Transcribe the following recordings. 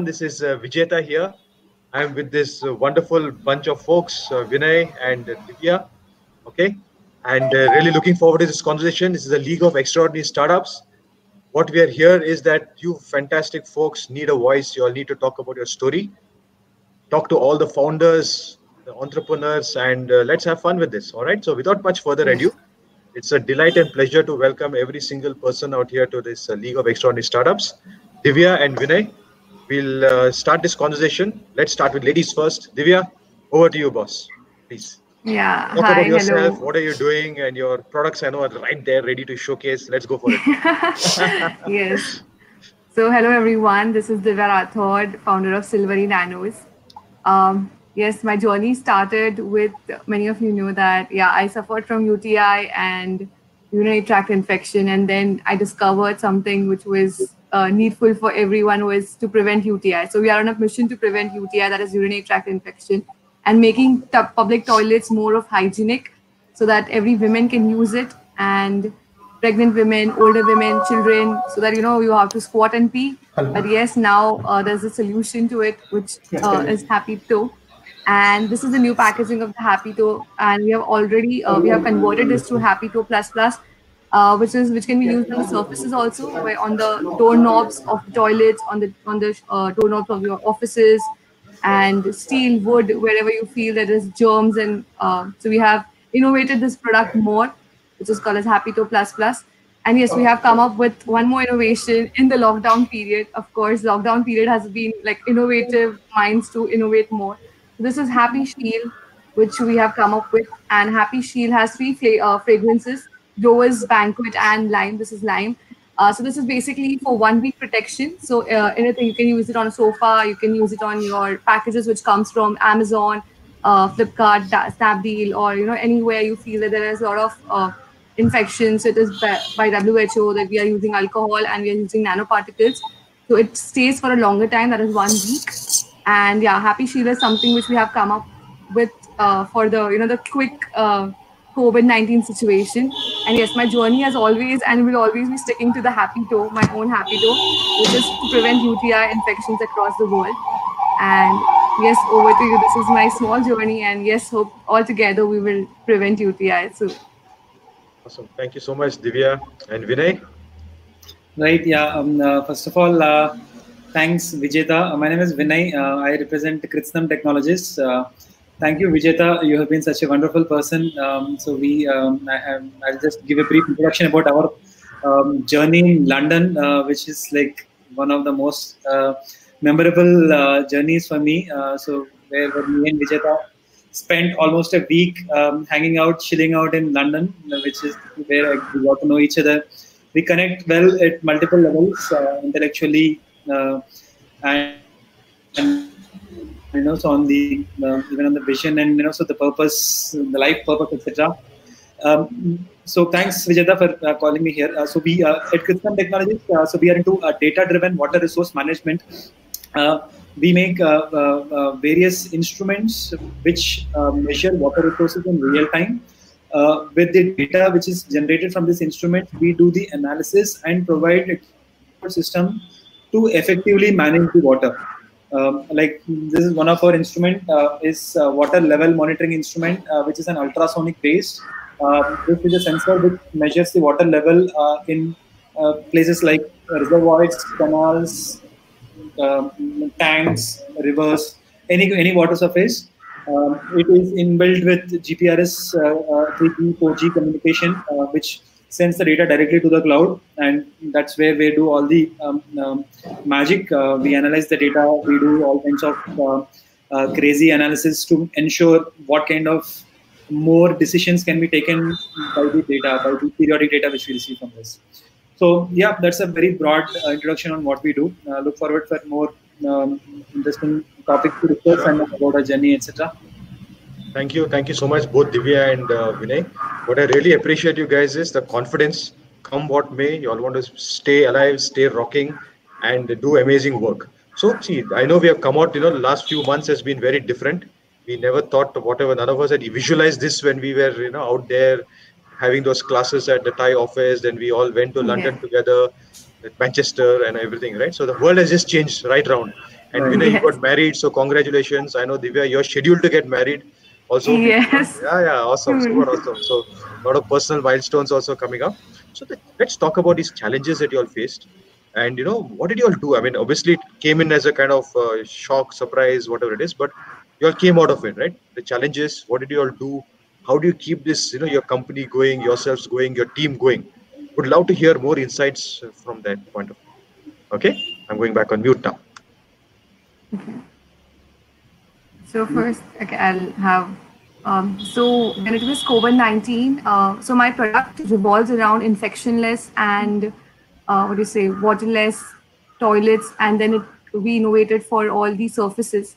This is Vijeta here. I'm with this wonderful bunch of folks, Vinay and Divya. Okay, and really looking forward to this conversation. This is a League of Extraordinary Startups. What we are here is that you fantastic folks need a voice. You all need to talk about your story, talk to all the founders, the entrepreneurs, and let's have fun with this. All right. So, without much further ado, it's a delight and pleasure to welcome every single person out here to this League of Extraordinary Startups. Divya and Vinay, we'll start this conversation. Let's start with ladies first. Divya, over to you, boss. Please Yeah, talk about hi, yourself. hello. What are you doing? And your products, I know, are right there, ready to showcase. Let's go for it. Yes. So, hello everyone. This is Divya Rathod, founder of Silvery Nanos. Yes, my journey started with many of you know that, yeah, I suffered from UTI and urinary tract infection. And then I discovered something which was needful for everyone was to prevent UTI. So, we are on a mission to prevent UTI, that is urinary tract infection, and making public toilets more of hygienic so that every woman can use it and pregnant women, older women, children, so that you have to squat and pee. But yes, now there's a solution to it, which is Happy Toe, and this is the new packaging of the Happy Toe, and we have already we have converted this to Happy Toe Plus Plus, which can be used on the surfaces also, where on the doorknobs of the toilets, on the doorknobs of your offices, and steel, wood, wherever you feel there is germs, and so we have innovated this product more, which is called as Happy Toe Plus Plus. And yes, we have come up with one more innovation in the lockdown period. Of course, lockdown period has been like innovative minds to innovate more. This is Happy Shield, which we have come up with, and Happy Shield has three fragrances: Rose, Banquet, and Lime. This is Lime. So this is basically for 1 week protection. So anything, you can use it on a sofa, you can use it on your packages which comes from Amazon, Flipkart, Snapdeal, or anywhere you feel that there is a lot of infections. It is by WHO that we are using alcohol and we are using nanoparticles. So it stays for a longer time, that is 1 week. And yeah, Happy Shield is something which we have come up with for the quick COVID-19 situation. And yes, my journey has always and will always be sticking to the Happy Toe, my own Happy Toe, which is to prevent UTI infections across the world. And yes, over to you. This is my small journey, and yes, hope all together we will prevent UTI. So Awesome. Thank you so much, Divya and Vinay. Right. Yeah. First of all, thanks, Vijeta. My name is Vinay. I represent Kritsnam Technologies. Thank you, Vijeta. You have been such a wonderful person. I'll just give a brief introduction about our journey in London, which is like one of the most memorable journeys for me. Where me and Vijeta spent almost a week hanging out, chilling out in London, which is where we got to know each other. We connect well at multiple levels, intellectually, and so on the even on the vision, and so the purpose, the life purpose, etc. So thanks, Vijeta, for calling me here. We at Kritsnam Technologies, so we are into data-driven water resource management. We make various instruments which measure water resources in real time. With the data which is generated from this instrument, we do the analysis and provide a system to effectively manage the water. Like this is one of our instrument is water level monitoring instrument, which is an ultrasonic based. This is a sensor which measures the water level in places like reservoirs, canals, tanks, rivers, any water surface. It is inbuilt with GPRS 3G, 4G communication, which sends the data directly to the cloud, and that's where we do all the magic. We analyze the data. We do all kinds of crazy analysis to ensure what kind of more decisions can be taken by the data, by the periodic data which we receive from this. So yeah, that's a very broad introduction on what we do. Look forward for more interesting topics to discuss and about our journey, etc. Thank you so much, both Divya and Vinay. What I really appreciate you guys is the confidence. Come what may, you all want to stay alive, stay rocking, and do amazing work. So, see, I know we have come out. The last few months has been very different. We never thought whatever. None of us had visualized this when we were, out there having those classes at the Thai office. Then we all went to London together, at Manchester and everything, right? So the world has just changed right round. And Right. Vinay, you Yes. got married, so congratulations. I know Divya, you're scheduled to get married also. Yes. Yeah, awesome, Soon. super awesome. So a lot of personal milestones also coming up. So let's talk about these challenges that you all faced. And what did you all do? I mean, obviously it came in as a kind of shock, surprise, whatever it is, but you all came out of it, right? The challenges, what did you all do? How do you keep this, your company going, yourselves going, your team going? Would love to hear more insights from that point of view. Okay, I'm going back on mute now. So first, okay, I'll have. So when it was COVID-19, so my product revolves around infectionless and what do you say, waterless toilets, and then we innovated for all the surfaces.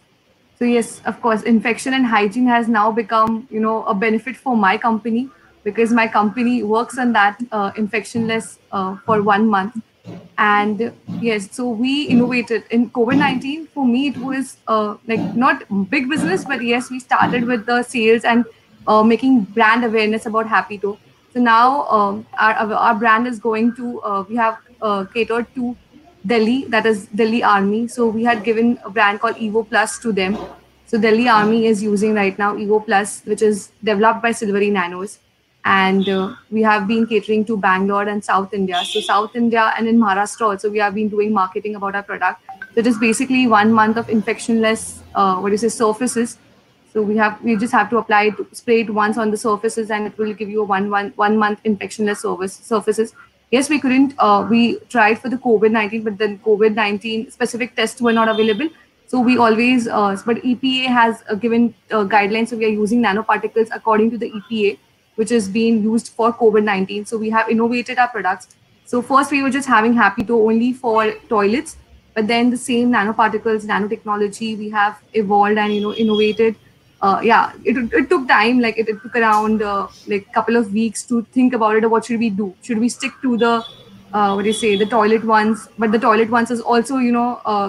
So yes, of course, infection and hygiene has now become, a benefit for my company because my company works on that infectionless for 1 month. And yes, so we innovated in COVID-19. For me, it was like not big business, but yes, we started with the sales and making brand awareness about Happy-To. So now our brand is going to, we have catered to Delhi, that is Delhi Army. So we had given a brand called Evo Plus to them. So Delhi Army is using right now Evo Plus, which is developed by Silvery Nanos. And we have been catering to Bangalore and South India. So South India and in Maharashtra also, we have been doing marketing about our product. So it is basically 1 month of infectionless, surfaces. So we just have to apply it, spray it once on the surfaces, and it will give you a 1 month infectionless surfaces. Yes, we couldn't. We tried for the COVID-19, but then COVID-19 specific tests were not available. So we always, but EPA has given guidelines. So we are using nanoparticles according to the EPA, which is being used for COVID-19. So we have innovated our products. So first we were just having Happy-To only for toilets, but then the same nanoparticles, nanotechnology, we have evolved and innovated. It took time. Like it took around like couple of weeks to think about it. Or what should we do? Should we stick to the the toilet ones? But the toilet ones is also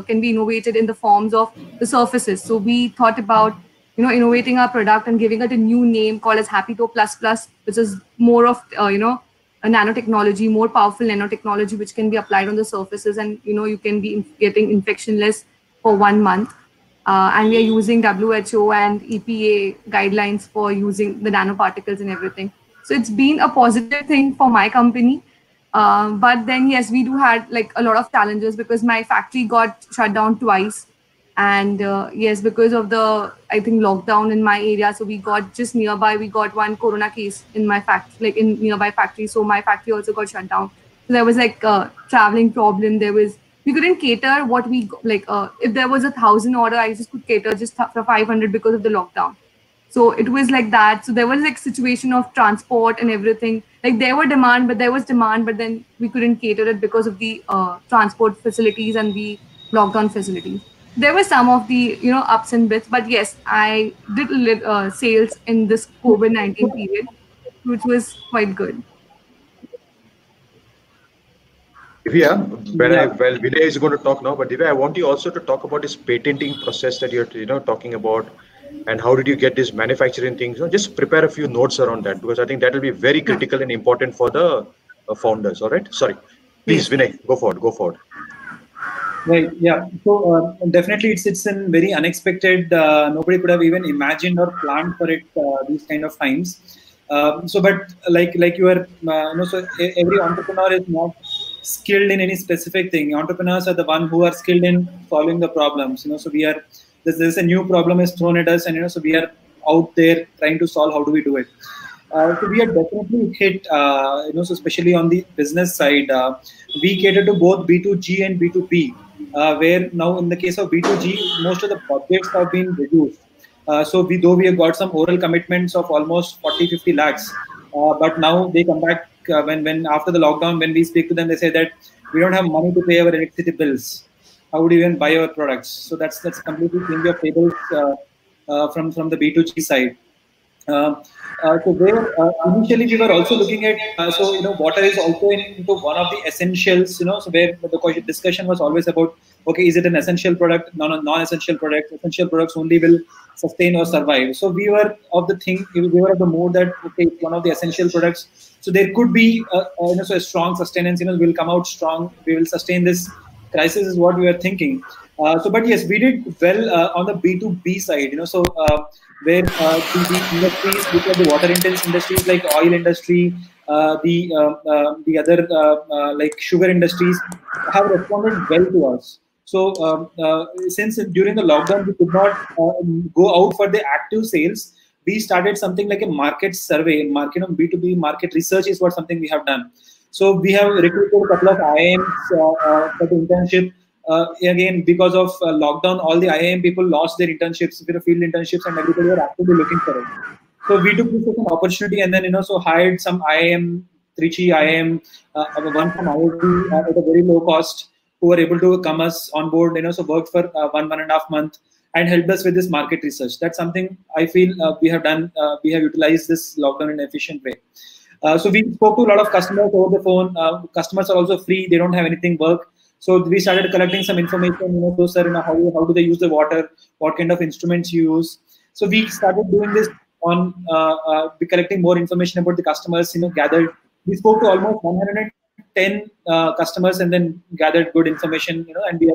can be innovated in the forms of the surfaces. So we thought about innovating our product and giving it a new name called as Happy-To Plus Plus, which is more of a nanotechnology, more powerful nanotechnology, which can be applied on the surfaces, and you can be getting infectionless for 1 month. And we are using WHO and EPA guidelines for using the nanoparticles and everything. So it's been a positive thing for my company. But then, yes, we do had like a lot of challenges because my factory got shut down twice. And yes, because of the, I think, lockdown in my area. So we got just nearby, we got one corona case in my factory, like in nearby factory. So my factory also got shut down. So there was like a traveling problem. We couldn't cater what we like. If there was 1,000 order, I just could cater just for 500 because of the lockdown. So it was like that. So there was like situation of transport and everything. Like there was demand, but then we couldn't cater it because of the transport facilities and the lockdown facilities. There were some of the ups and bits, but yes, I did sales in this COVID-19 period, which was quite good. Divya, Yeah. well, Vinay is going to talk now, but Divya, I want you also to talk about this patenting process that you're, talking about, and how did you get this manufacturing things? Just prepare a few notes around that because I think that will be very Yeah. critical and important for the founders. All right, sorry, please, Yes. Vinay, go forward, go forward. Right. Yeah. So definitely, it's in very unexpected. Nobody could have even imagined or planned for it these kind of times. But like you are, so every entrepreneur is not skilled in any specific thing. Entrepreneurs are the one who are skilled in solving the problems. So we are there's a new problem is thrown at us, and so we are out there trying to solve how do we do it. So we are definitely hit, so especially on the business side, we cater to both B2G and B2B, where now in the case of B2G, most of the budgets have been reduced. So though we have got some oral commitments of almost 40-50 lakhs, but now they come back when after the lockdown, when we speak to them, they say that we don't have money to pay our electricity bills. How would you even buy our products? So that's completely change of tables from the B2G side. So there, initially we were also looking at, water is also into one of the essentials, so where the discussion was always about, okay, is it an essential product, non-essential product? Essential products only will sustain or survive. So we were of the mood that, okay, it's one of the essential products. So there could be, so a strong sustenance, we'll come out strong, we will sustain this crisis is what we were thinking. But yes, we did well on the B2B side. So where the industries, which are the water-intense industries like oil industry, the other like sugar industries, have responded well to us. So since during the lockdown we could not go out for the active sales, we started something like a market survey. Market on B2B market research is what something we have done. So we have recruited a couple of IIMs for the internship. Again, because of lockdown, all the IIM people lost their internships, field internships, and everybody were actively looking for it. So we took this as an opportunity, and then so hired some IIM, Trichy IIM, one from IIT at a very low cost, who were able to come us on board. So worked for 1.5 months and helped us with this market research. That's something I feel we have done. We have utilized this lockdown in an efficient way. So we spoke to a lot of customers over the phone. Customers are also free; they don't have anything work. So we started collecting some information. So sir, how do they use the water? What kind of instruments you use? So we started doing this on collecting more information about the customers. Gathered. We spoke to almost 110 customers and then gathered good information. And we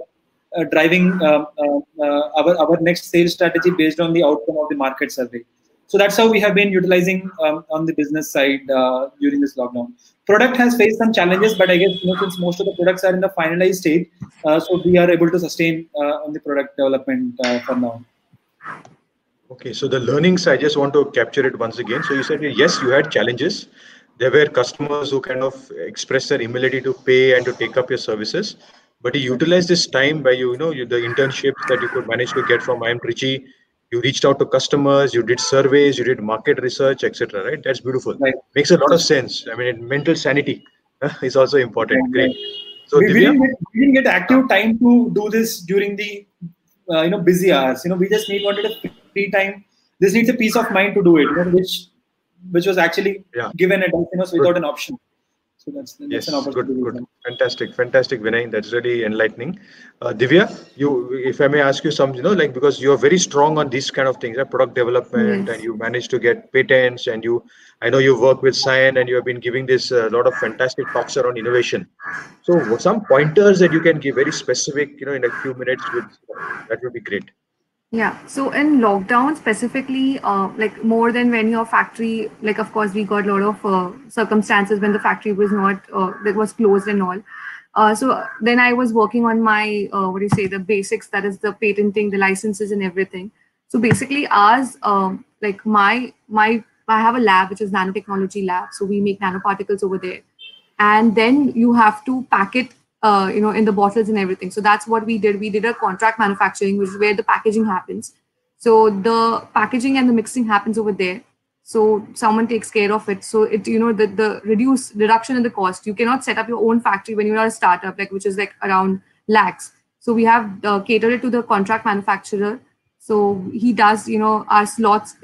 are driving our next sales strategy based on the outcome of the market survey. So that's how we have been utilizing on the business side during this lockdown. Product has faced some challenges, but I guess since most of the products are in the finalized state, so we are able to sustain on the product development for now. Okay, so the learnings, I just want to capture it once again. So you said, yes, you had challenges. There were customers who kind of expressed their inability to pay and to take up your services, but you utilized this time by the internships that you could manage to get from IIM Trichy. You reached out to customers, you did surveys, you did market research, etc. Right? That's beautiful. Right. Makes a lot of sense. I mean, mental sanity is also important. Right. Great. So we didn't get active time to do this during the busy hours. We just wanted a free time. This needs a peace of mind to do it. Which was actually given at us, without an option. So that's yes, an opportunity. Good. Fantastic, Vinay. That's really enlightening. Divya, if I may ask you some, because you're very strong on these kind of things, product development, and you managed to get patents, and I know you work with Cyan, and you have been giving this a lot of fantastic talks around innovation. So some pointers that you can give, very specific, in a few minutes, that would be great. Yeah. So in lockdown specifically, like more than when your factory, like of course we got a lot of circumstances when the factory was not, that was closed and all. So then I was working on my, the basics, that is the patenting, the licenses and everything. So basically ours, like I have a lab, which is nanotechnology lab. So we make nanoparticles over there. And then you have to pack it in the bottles and everything. So that's what we did. We did a contract manufacturing, which is where the packaging happens. So the packaging and the mixing happens over there. So someone takes care of it. So it, the reduction in the cost. You cannot set up your own factory when you're a startup, which is around lakhs. So we have catered it to the contract manufacturer. So he does, our slot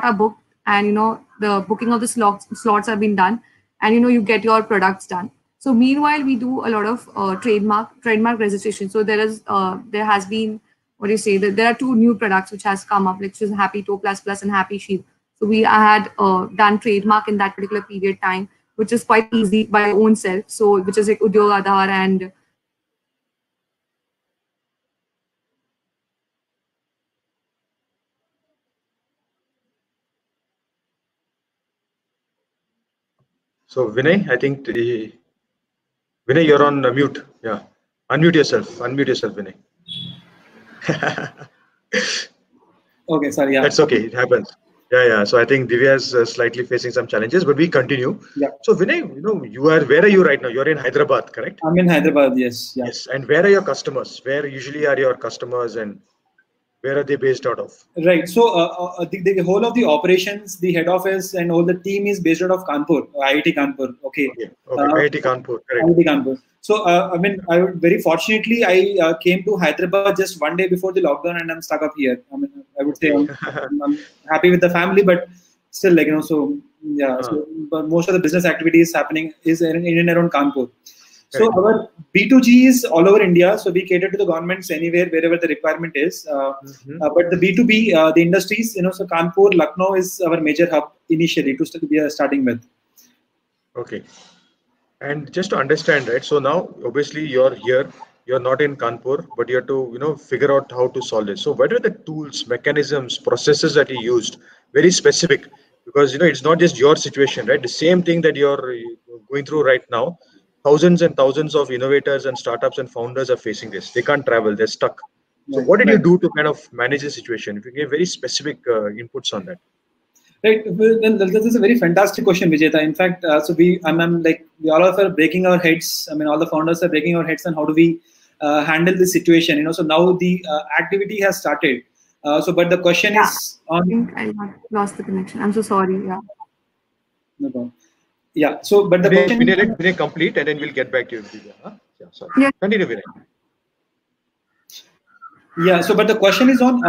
are booked, and the booking of the slots have been done, and you get your products done. So meanwhile, we do a lot of trademark registration. So there has been, there are 2 new products which has come up, which is Happy Toe Plus Plus and Happy Sheep. So we had done trademark in that particular period time, which is quite easy by your own self. So which is like Udyog Aadhaar and So Vinay, I think Vinay, you're on mute. Yeah. Unmute yourself, Vinay. Okay, sorry. Yeah. That's okay. It happens. Yeah. So I think Divya is slightly facing some challenges, but we continue. Yeah. So Vinay, where are you right now? You're in Hyderabad, correct? I'm in Hyderabad, yes. Yeah. Yes. And where are your customers? Where usually are your customers, and where are they based out of? Right. So the whole of the operations, the head office, and all the team is based out of Kanpur, IIT Kanpur. Okay. IIT Kanpur. Correct. IIT Kanpur. So very fortunately, I came to Hyderabad just one day before the lockdown, and I'm stuck up here. I would say I'm happy with the family, but still, so yeah. So but most of the business activities happening is in and around Kanpur. So our B2G is all over India. So we cater to the governments anywhere, wherever the requirement is. But the B2B, the industries, so Kanpur, Lucknow is our major hub initially we are starting with. Okay. And just to understand, right? So now, obviously, you're here. you're not in Kanpur, but you have to, figure out how to solve it. So what are the tools, mechanisms, processes that you used? Very specific, because it's not just your situation, right? The same thing that you're going through right now. Thousands and thousands of innovators and startups and founders are facing this. They can't travel, they're stuck. So what did you do to kind of manage the situation? If you give very specific inputs on that. Right. Well, this is a very fantastic question, Vijeta. In fact, so we all of us are breaking our heads. I mean, all the founders are breaking our heads on how do we handle this situation. So now the activity has started. But the question is on. I think I lost the connection. I'm so sorry. Yeah. No problem. Yeah. So, but the question. Vinay complete, and then we'll get back to you. Huh? Yeah. Sorry. Yeah. Continue, Vinay. Yeah. So, but the question is on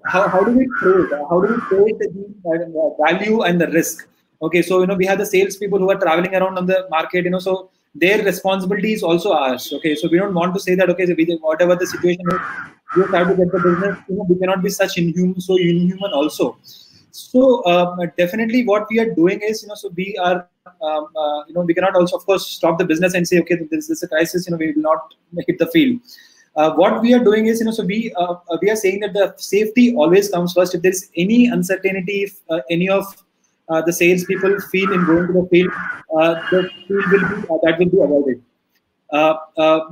how do we trade? How do we trade the value and the risk? Okay. So we have the salespeople who are traveling around on the market. So their responsibility is also ours. Okay. So we don't want to say that whatever the situation is, we have to get the business. We cannot be so inhuman also. So definitely, what we are doing is so we are we cannot also of course stop the business and say okay, this is a crisis. We will not hit the field. What we are doing is, so we are saying that the safety always comes first. If there is any uncertainty, if any of the salespeople feel in going to the field, the field will be avoided.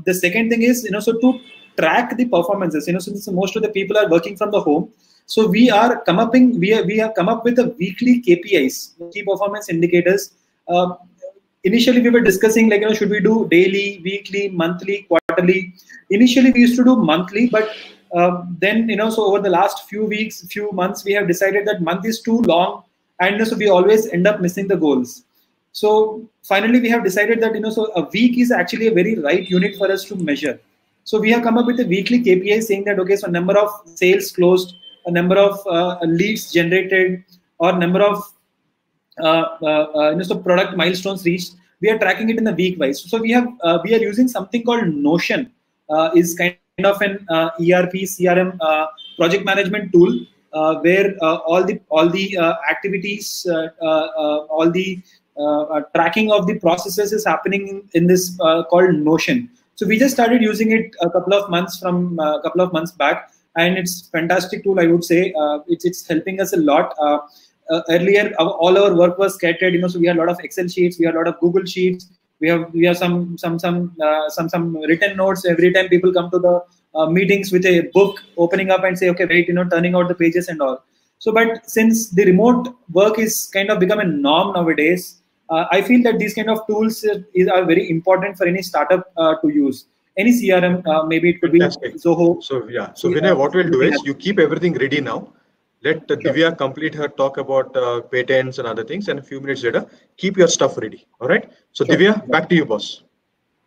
The second thing is, so to track the performances, since most of the people are working from the home, so we have come up with a weekly KPIs, key performance indicators. Initially, we were discussing should we do daily, weekly, monthly, quarterly. Initially, we used to do monthly, but then so over the last few months, we have decided that month is too long, and so we always end up missing the goals. So finally, we have decided that so a week is actually a very right unit for us to measure. So we have come up with a weekly KPI saying that okay, so number of sales closed, a number of leads generated, or number of so product milestones reached. We are tracking it in the week wise. So we are using something called Notion. Is kind of an ERP CRM project management tool where all the activities, all the tracking of the processes is happening in this called Notion. So we just started using it a couple of months back, and it's fantastic tool. I would say it's helping us a lot. Earlier, all our work was scattered. So we had a lot of Excel sheets, we had a lot of Google sheets. We have some written notes. Every time people come to the meetings with a book, opening up and say, okay, wait, turning out the pages and all. So, but since the remote work is kind of become a norm nowadays, I feel that these kind of tools are very important for any startup to use. Any CRM, maybe it could be Zoho. So yeah. So Vinay, what we'll do is you keep everything ready now. Let Divya complete her talk about patents and other things, and a few minutes later, keep your stuff ready. All right. So Divya, back to you, boss.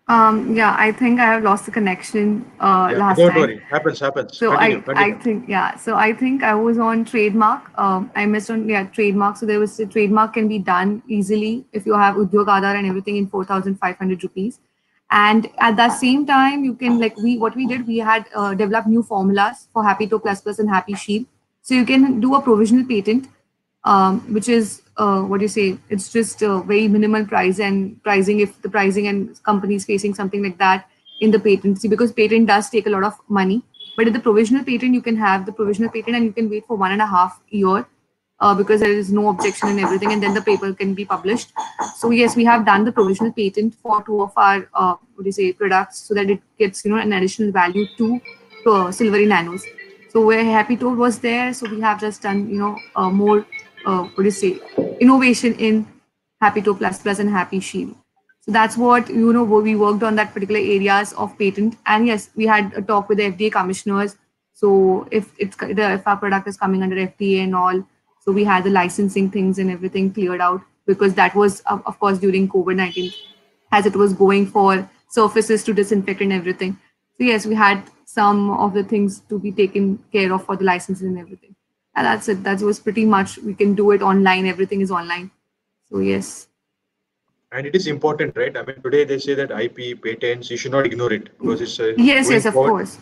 Yeah, I think I have lost the connection last time. Don't worry, happens. So continue. I think I was on trademark. I missed on trademark. So there was a trademark can be done easily if you have Udyog Aadhar and everything in 4,500 rupees. And at that same time, you can we had developed new formulas for Happy To Plus Plus and Happy Shield. So you can do a provisional patent, which is it's just a very minimal pricing if the pricing and companies facing something like that in the patent. See, because patent does take a lot of money, but in the provisional patent, you can have the provisional patent and you can wait for 1.5 years because there is no objection and everything, and then the paper can be published. So yes, we have done the provisional patent for 2 of our products so that it gets an additional value to Silvery Nanos. So where Happy To was there, so we have just done more innovation in Happy To Plus Plus and Happy Shield. So that's what we worked on, that particular areas of patent. And yes, we had a talk with the FDA commissioners. So if our product is coming under FDA and all, so we had the licensing things and everything cleared out, because that was of course during COVID-19, as it was going for surfaces to disinfect and everything. So yes, we had some of the things to be taken care of for the licenses and everything. And that's it. That was pretty much, we can do it online. Everything is online. So yes. And it is important, right? I mean, today they say that IP, patents, you should not ignore it because it's yes, of course.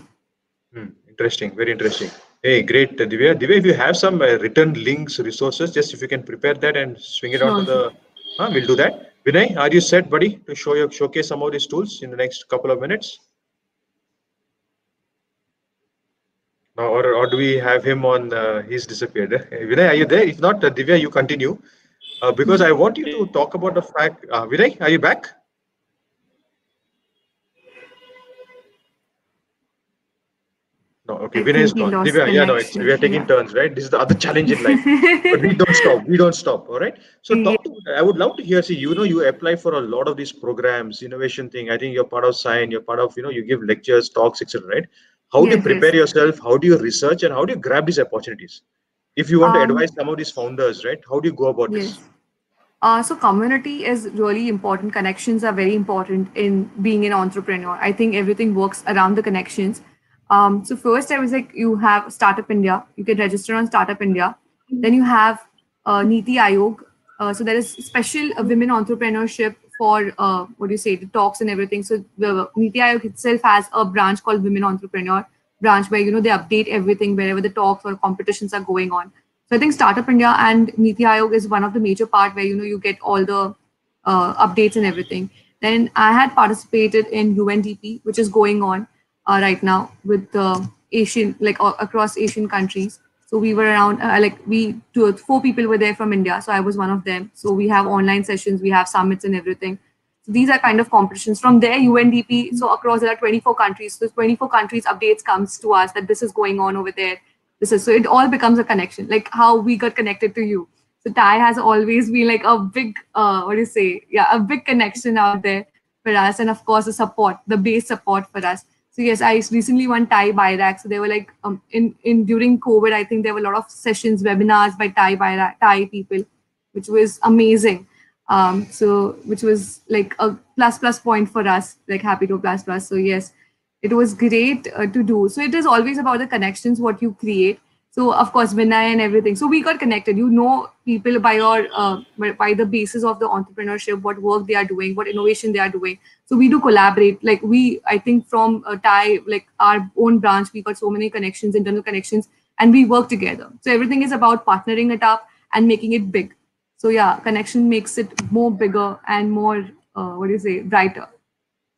Interesting, very interesting. Hey, great, Divya. Divya, if you have some written links, resources, just if you can prepare that and swing it out to the, we'll do that. Vinay, are you set, buddy, to showcase some of these tools in the next couple of minutes? or do we have him on? He's disappeared. Vinay, are you there? If not, Divya, you continue. Because I want you to talk about the fact. Vinay, are you back? No, okay. I Vinay is think we gone. lost Divya, yeah, no, we connection. are taking Yeah. turns, right? This is the other challenge in life. But we don't stop. We don't stop. All right. So Yeah. talk to. I would love to hear. See, you apply for a lot of these programs, innovation thing. I think you're part of Sign. You're part of. You give lectures, talks, etc. Right? How do you Yes, yes. prepare yourself? How do you research, and how do you grab these opportunities? If you want to advise Um, some of these founders, right? How do you go about this? yes. So community is really important. Connections are very important in being an entrepreneur. I think everything works around the connections. So first, I was like, you have Startup India. You can register on Startup India. Then you have Niti Aayog. So there is special women entrepreneurship for what do you say, the talks and everything. So the Niti Aayog itself has a branch called Women Entrepreneur branch where they update everything wherever the talks or competitions are going on. So I think Startup India and Niti Aayog is one of the major part where you get all the updates and everything. Then I had participated in UNDP, which is going on right now with Asian, like across Asian countries. So we were around, four people were there from India. So I was one of them. So we have online sessions, we have summits and everything. So these are kind of competitions. From there, UNDP, so across there are 24 countries. So 24 countries updates comes to us that this is going on over there. This is, so it all becomes a connection, like how we got connected to you. So TIE has always been like a big, what do you say? Yeah, a big connection out there for us. And of course, the support, the base support for us. So yes, I recently won TIE BIRAC. So they were like in during COVID, I think there were a lot of sessions, webinars by TIE BIRAC, TIE people, which was amazing. So which was like a plus point for us, like Happy to plus plus. So yes, it was great to do. So it is always about the connections what you create. So of course Vinay and everything. So we got connected. People by your by the basis of the entrepreneurship, what work they are doing, what innovation they are doing. So we do collaborate. Like I think from TIE, like our own branch, we got so many connections, internal connections, and we work together. So everything is about partnering it up and making it big. So yeah, connection makes it more bigger and more brighter.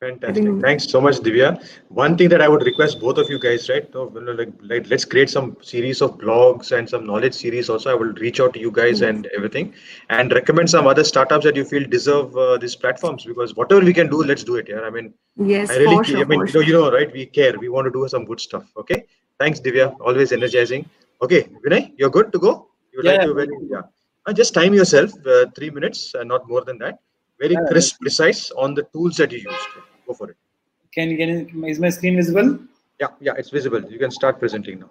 I Fantastic. think Thanks so much, Divya. One thing that I would request both of you guys, right? Like let's create some series of blogs and some knowledge series also. I will reach out to you guys yes. and everything and recommend some other startups that you feel deserve these platforms because whatever we can do, let's do it. Yeah. I mean, I Yes, really, for sure, I mean, for sure. right? We care. We want to do some good stuff. Okay. Thanks, Divya. Always energizing. Okay, Vinay, you're good to go. You would like Yeah, to, yeah, yeah. Just time yourself 3 minutes, not more than that. Very yeah. crisp, precise on the tools that you used. Go for it. Is my screen visible? Yeah, it's visible. You can start presenting now.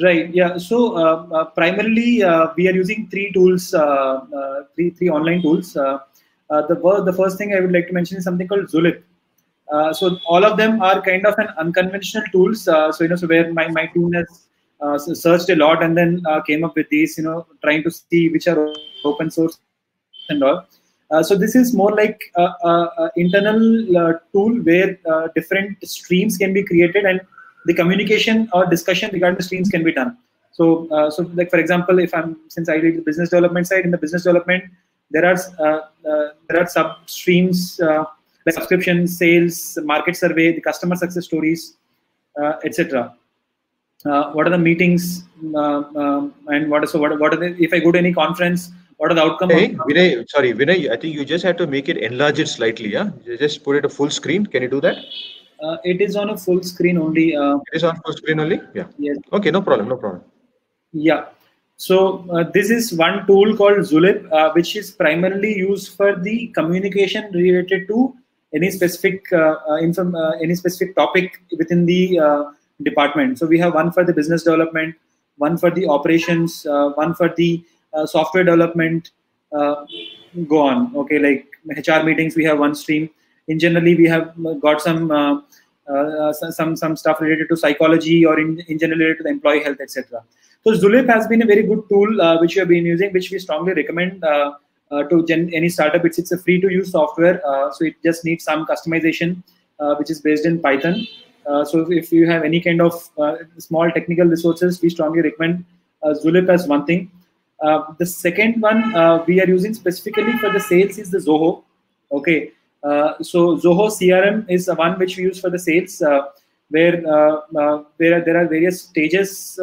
Right. Yeah. So primarily, we are using three tools, three online tools. The first thing I would like to mention is something called Zulip. So all of them are kind of an unconventional tools. So where my team has searched a lot and then came up with these. Trying to see which are open source and all. So this is more like a internal tool where different streams can be created and the communication or discussion regarding the streams can be done. So like for example, since I did the business development side, in the business development, there are sub streams like subscription, sales, market survey, the customer success stories, etc. What are the meetings and what are the, if I go to any conference, what are the outcome? Hey, Vinay, I think you just have to make it enlarge it slightly. Yeah, you just put it a full screen. Can you do that? It is on a full screen only. It is on full screen only. Yeah. Yes. Okay, no problem. No problem. Yeah. So this is one tool called Zulip, which is primarily used for the communication related to any specific any specific topic within the department. So we have one for the business development, one for the operations, one for the software development. Go on. Okay, like HR meetings, we have one stream. In generally, we have got some stuff related to psychology or in general related to the employee health, etc. So Zulip has been a very good tool which we have been using, which we strongly recommend to any startup. It's a free to use software, so it just needs some customization, which is based in Python. So if you have any kind of small technical resources, we strongly recommend Zulip as one thing. The second one we are using specifically for the sales is the Zoho. Okay, so Zoho CRM is the one which we use for the sales. where there are various stages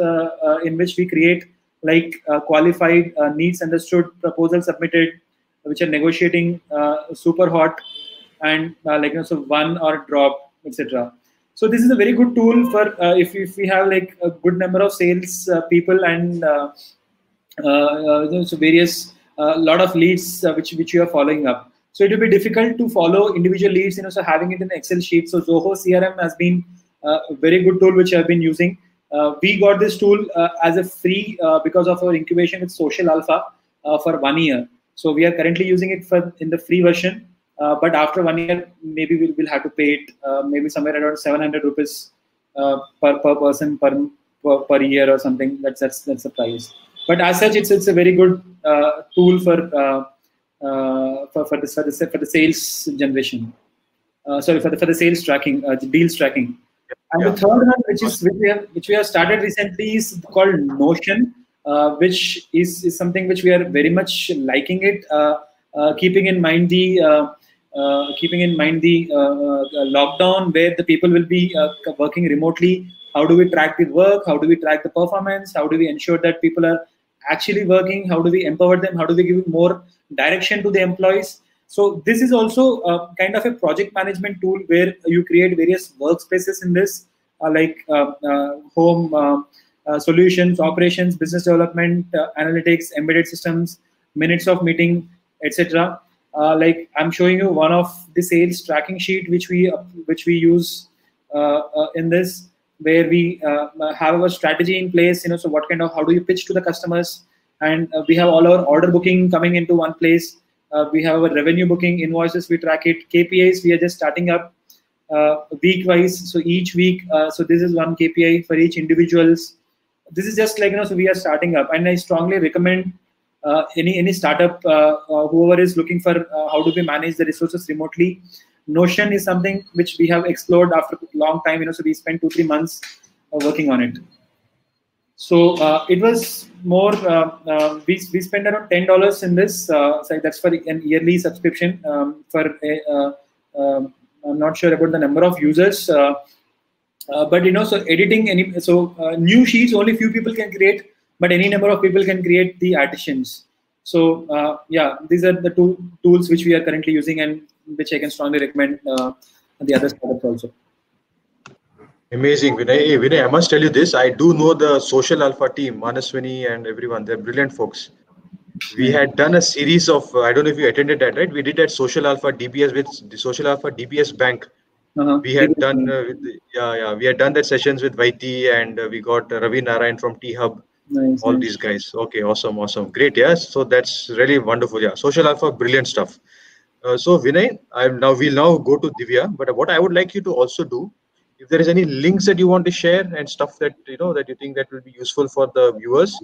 in which we create like qualified, needs understood, proposal submitted, which are negotiating, super hot, and so won or drop, etc. So this is a very good tool for if we have like a good number of sales people and so various lot of leads which you are following up. So it will be difficult to follow individual leads, so having it in an Excel sheet. So Zoho CRM has been a very good tool which I've been using. We got this tool as a free because of our incubation with Social Alpha for 1 year. So we are currently using it in the free version. But after 1 year, maybe we'll have to pay it maybe somewhere around 700 rupees per person per year or something. That's the price. But as such, it's a very good tool for the sales generation. Sorry, for the sales tracking, deals tracking. And the third one, which we have started recently, is called Notion, which is something which we are very much liking it, keeping in mind the lockdown where the people will be working remotely. How do we track the work? How do we track the performance? How do we ensure that people are actually working? How do we empower them? How do we give more direction to the employees? So this is also kind of a project management tool where you create various workspaces in this, like home solutions, operations, business development, analytics, embedded systems, minutes of meeting, etc. Like I'm showing you one of the sales tracking sheet which we use in this, where we have a strategy in place. So how do you pitch to the customers? And we have all our order booking coming into one place. We have our revenue booking, invoices, we track it. KPIs, we are just starting up week-wise. So each week, so this is one KPI for each individuals. This is just like, so we are starting up. And I strongly recommend any startup, whoever is looking for how do we manage the resources remotely. Notion is something which we have explored after a long time, so we spent 2-3 months working on it. So it was more, we spent around $10 in this. So that's for an yearly subscription. I'm not sure about the number of users, but so editing new sheets only few people can create, but any number of people can create the additions. So yeah, these are the two tools which we are currently using and which I can strongly recommend the other startups also. Amazing, Vinay. Hey, Vinay, I must tell you this. I do know the Social Alpha team, Manaswini and everyone. They're brilliant folks. We had done a series of, I don't know if you attended that, right? We did at Social Alpha DBS with the Social Alpha DBS Bank. We had done, we had done that sessions with Vaiti, and we got Ravi Narayan from T-Hub. Nice, all these guys. Okay, awesome. Great, yes. So that's really wonderful. Yeah, Social Alpha, brilliant stuff. So Vinay, we'll now go to Divya. But what I would like you to also do, if there is any links that you want to share and stuff that that you think that will be useful for the viewers,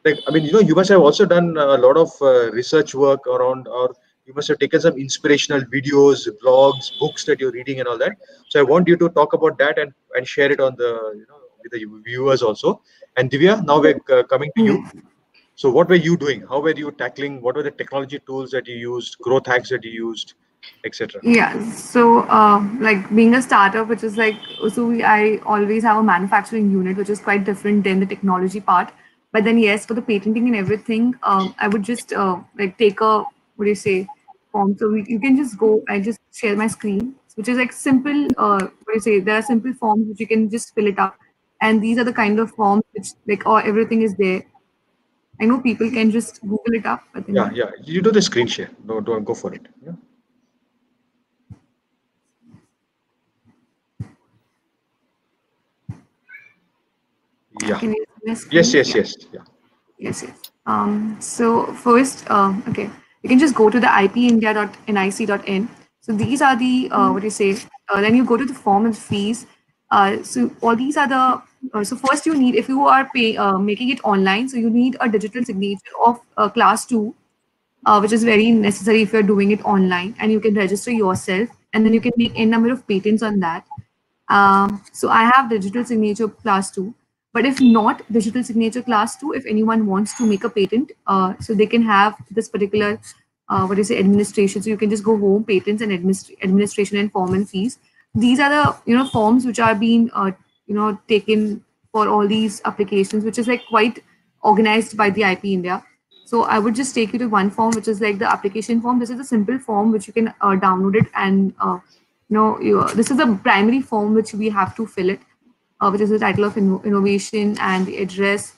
like you must have also done a lot of research work around, or you must have taken some inspirational videos, blogs, books that you're reading and all that. So I want you to talk about that and share it on the with the viewers also. And Divya, now we're coming to you. So what were you doing? How were you tackling? What were the technology tools that you used, growth hacks that you used, etc.? Yeah, so like being a startup, which is like, I always have a manufacturing unit, which is quite different than the technology part. But then yes, for the patenting and everything, I would just like take a, form. So you can just go, I just share my screen, which is like simple, there are simple forms which you can just fill it up. And these are the kind of forms which like, everything is there. I know people can just Google it up. But then yeah. You do the screen share. No, don't go for it. Yeah. Can you see my screen? Yes. Yeah. Yes. So first, okay, you can just go to the ipindia.nic.in. So these are the then you go to the form and fees. So all these are the so first you need, if you are making it online, so you need a digital signature of class 2, which is very necessary if you're doing it online, and you can register yourself, and then you can make n number of patents on that. So I have digital signature class 2. But if not digital signature class 2, if anyone wants to make a patent, so they can have this particular, administration. So you can just go home, patents and administration and form and fees. these are the forms which are being taken for all these applications, which is like quite organized by the IP India. So I would just take you to one form, which is like the application form. This is a simple form which you can download it, and this is the primary form which we have to fill it, which is the title of innovation and the address.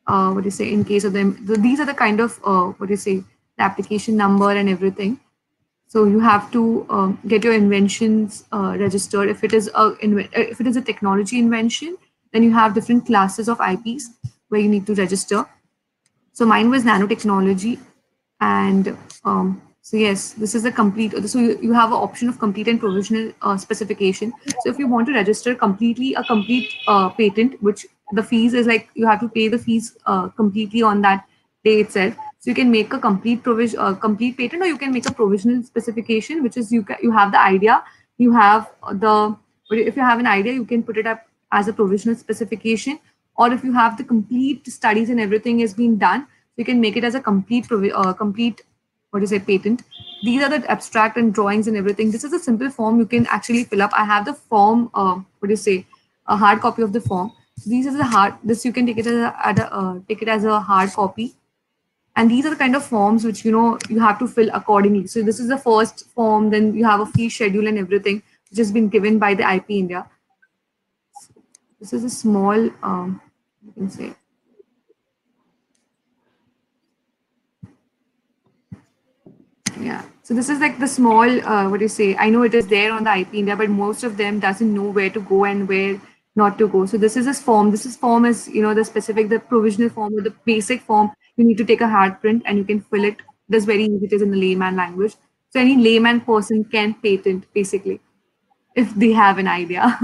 What do you say? In case of them, these are the kind of what do you say? The application number and everything. So you have to get your inventions registered. If it is a technology invention, then you have different classes of IPs where you need to register. So mine was nanotechnology, and so yes, this is a complete. So you have an option of complete and provisional specification. So if you want to register a complete patent, which the fees is like you have to pay the fees completely on that day itself. So you can make a complete patent, or you can make a provisional specification, which is you have the idea, you have if you have an idea, you can put it up as a provisional specification, or if you have the complete studies and everything is being done, you can make it as a complete patent. These are the abstract and drawings and everything. This is a simple form you can actually fill up. I have the form, a hard copy of the form. These are the hard. This you can take it as a hard copy. And these are the kind of forms which you have to fill accordingly. So this is the first form. Then you have a fee schedule and everything, which has been given by the IP India. So this is a small, you can say. Yeah. So this is like the small, I know it is there on the IP India, but most of them doesn't know where to go and where not to go. So this is form. This is form is, the provisional form or the basic form. You need to take a hard print and you can fill it. That's very easy. It is in the layman language. So any layman person can patent basically if they have an idea.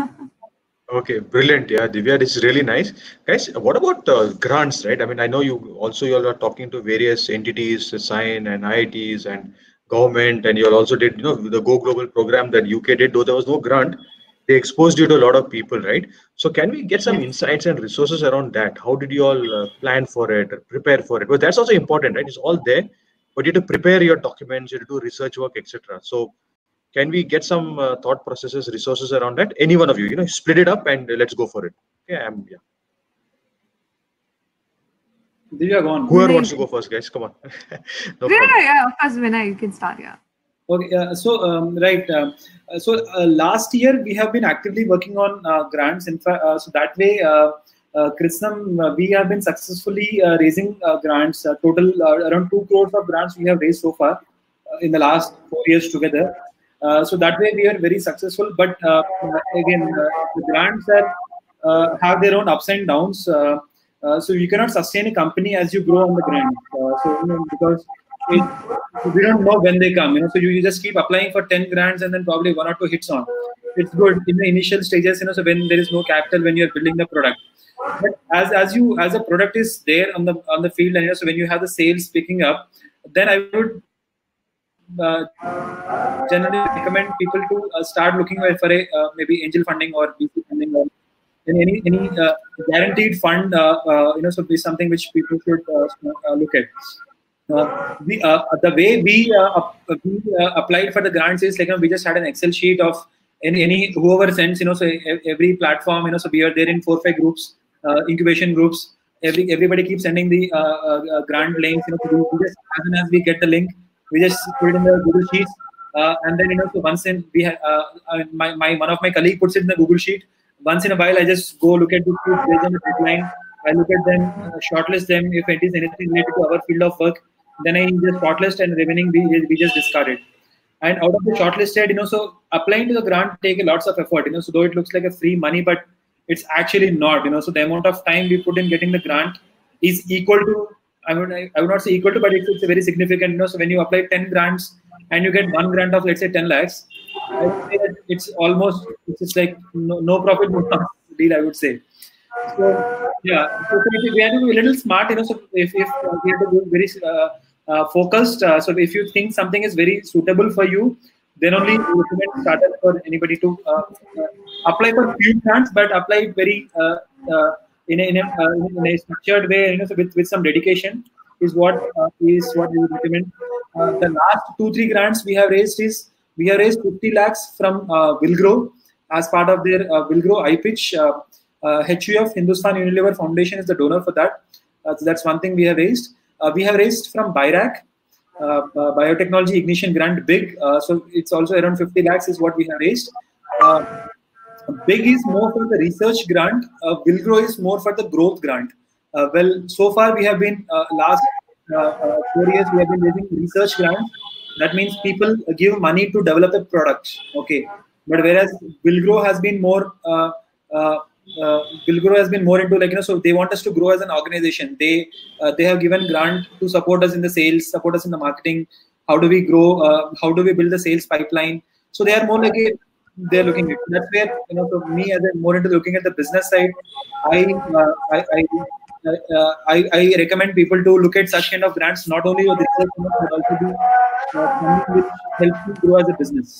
Okay, brilliant. Yeah, Divya, this is really nice. Guys, what about grants, right? I mean, I know you are talking to various entities, SIGN and IITs and government, and you also did, the Go Global program that UK did, though there was no grant. They exposed you to a lot of people, right? So can we get some insights and resources around that? How did you all plan for it, prepare for it? But that's also important, right? It's all there, but you have to prepare your documents, you have to do research work, etc. So can we get some thought processes, resources around that? Any one of you, split it up and let's go for it. Okay, Divya, go on. Whoever wants to go first, guys, come on. No yeah, of course, Vinay, you can start. Yeah. Okay, last year we have been actively working on grants. In fact, so that way, Krishnam, we have been successfully raising grants. Total around 2 crores of grants we have raised so far in the last 4 years together. So that way we are very successful. But again, the grants have their own ups and downs. So you cannot sustain a company as you grow on the grants. Because we don't know when they come. So you just keep applying for 10 grants and then probably 1 or 2 hits on. It's good in the initial stages. So when there is no capital, when you are building the product. But as a product is there on the field, and so when you have the sales picking up, then I would generally recommend people to start looking for a maybe angel funding or VC funding or any guaranteed fund. So be something which people should look at. The way we applied for the grants is like we just had an Excel sheet of any whoever sends. So every platform. So we are there in 4 or 5 groups, incubation groups. Everybody keeps sending the grant links. We just, as soon as we get the link, we just put it in the Google Sheets, and then so once in we have one of my colleague puts it in the Google Sheet. Once in a while, I just go look at the based on the deadline. I look at them, shortlist them. If it is anything related to our field of work, then I just shortlist, and remaining we just discard it. And out of the shortlisted, so applying to the grant take lots of effort. So though it looks like a free money, but it's actually not. So the amount of time we put in getting the grant is equal to. I would not say equal to, but it's very significant. So when you apply 10 grants and you get 1 grant of, let's say, 10 lakhs, I would say that it's like no profit, no loss deal, I would say. So yeah, so we have to be a little smart. So if we have to be very focused. So if you think something is very suitable for you, then only recommend startup for anybody to apply for few grants, but apply it very in a structured way, so with some dedication is what we would recommend. The last 2-3 grants we have raised 50 lakhs from Willgrow. as part of their Wilgrow iPitch. HUF, Hindustan Unilever Foundation, is the donor for that. So that's one thing we have raised. We have raised from BIRAC, Biotechnology Ignition Grant, big. So it's also around 50 lakhs is what we have raised. Big is more for the research grant. Wilgrow is more for the growth grant. Well, so far we have been last 4 years we have been raising research grants. That means people give money to develop a product. Okay, but whereas Wilgrow has been more Wilgrow has been more into, like, so they want us to grow as an organization. They have given grant to support us in the sales, support us in the marketing. How do we grow? How do we build the sales pipeline? So they are more like they're looking at. That's where, so me, as I'm more into looking at the business side, I recommend people to look at such kind of grants, not only with research, but also be something which helps you grow as a business.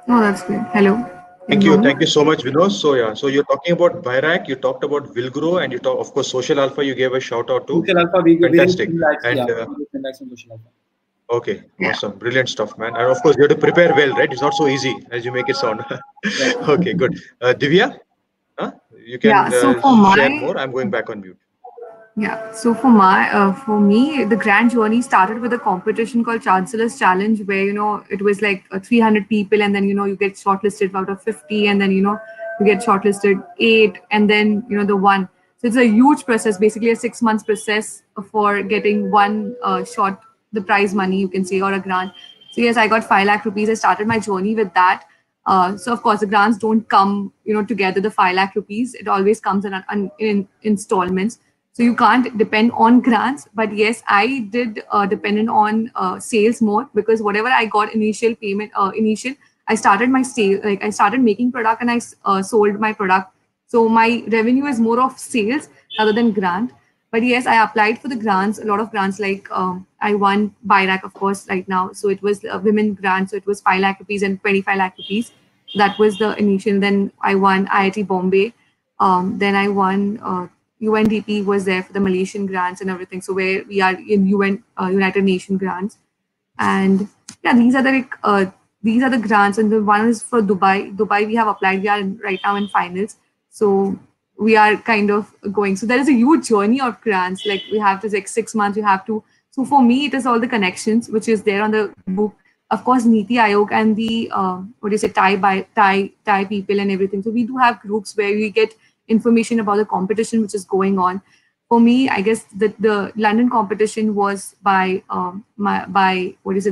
Oh, that's great. Hello. Thank you so much, Vinod. So yeah, so you're talking about BIRAC, you talked about Wilgrow, and you talk, of course, Social Alpha. You gave a shout out to. Social Alpha, fantastic. Okay, awesome, brilliant stuff, man. And of course, you have to prepare well, right? It's not so easy as you make it sound. Okay, good. Divya, you can share more. I'm going back on mute. Yeah, so for me, the grand journey started with a competition called Chancellor's Challenge, where it was like 300 people, and then you get shortlisted out of 50, and then you get shortlisted 8, and then the one. So it's a huge process, basically a 6 months process for getting one shot, the prize money, you can say, or a grant. So yes, I got 5 lakh rupees. I started my journey with that. So of course the grants don't come together, the 5 lakh rupees. It always comes in installments. So you can't depend on grants, but yes, I did dependent on sales more, because whatever I got initial payment, I started my sale, like I started making product and I sold my product. So my revenue is more of sales rather than grant. But yes, I applied for the grants, a lot of grants, like I won BIRAC, of course, right now. So it was a women grant, so it was 5 lakh rupees and 25 lakh rupees. That was the initial. Then I won IIT Bombay. Then I won. UNDP was there for the Malaysian grants and everything. So where we are in United Nations grants, and yeah, these are the grants. And the one is for Dubai. Dubai we have applied. We are right now in finals. So we are kind of going. So there is a huge journey of grants. Like we have to 6 months. You have to. So for me, it is all the connections which is there on the book. Of course, Niti Aayog and the Thai people and everything. So we do have groups where we get information about the competition which is going on. For me, I guess that the London competition was by the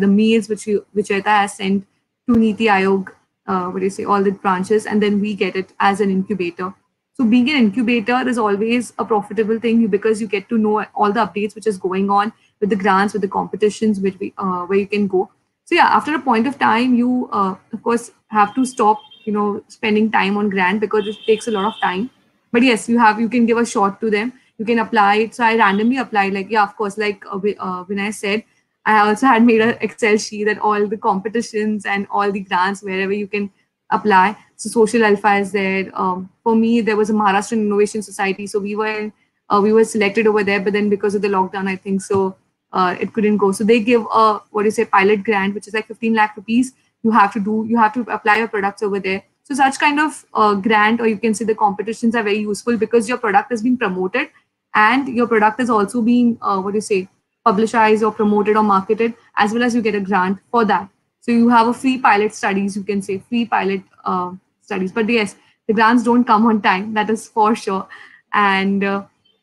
mails which Aita has sent to Niti Aayog, all the branches, and then we get it as an incubator. So being an incubator is always a profitable thing, because you get to know all the updates which is going on with the grants, with the competitions, where you can go. So yeah, after a point of time, you of course have to stop spending time on grant, because it takes a lot of time. But yes, you can give a shot to them. You can apply it. So I randomly applied, of course, when I said, I also had made an Excel sheet that all the competitions and all the grants, wherever you can apply. So Social Alpha is there. For me, there was a Maharashtrian Innovation Society. So we were selected over there, but then because of the lockdown, I think so, it couldn't go. So they give a pilot grant, which is like 15 lakh rupees. You have to apply your products over there. So such kind of grant, or you can say the competitions, are very useful, because your product has been promoted and your product is also being publicized or promoted or marketed, as well as you get a grant for that. So you have a free pilot studies, you can say free pilot studies. But yes, the grants don't come on time, that is for sure. And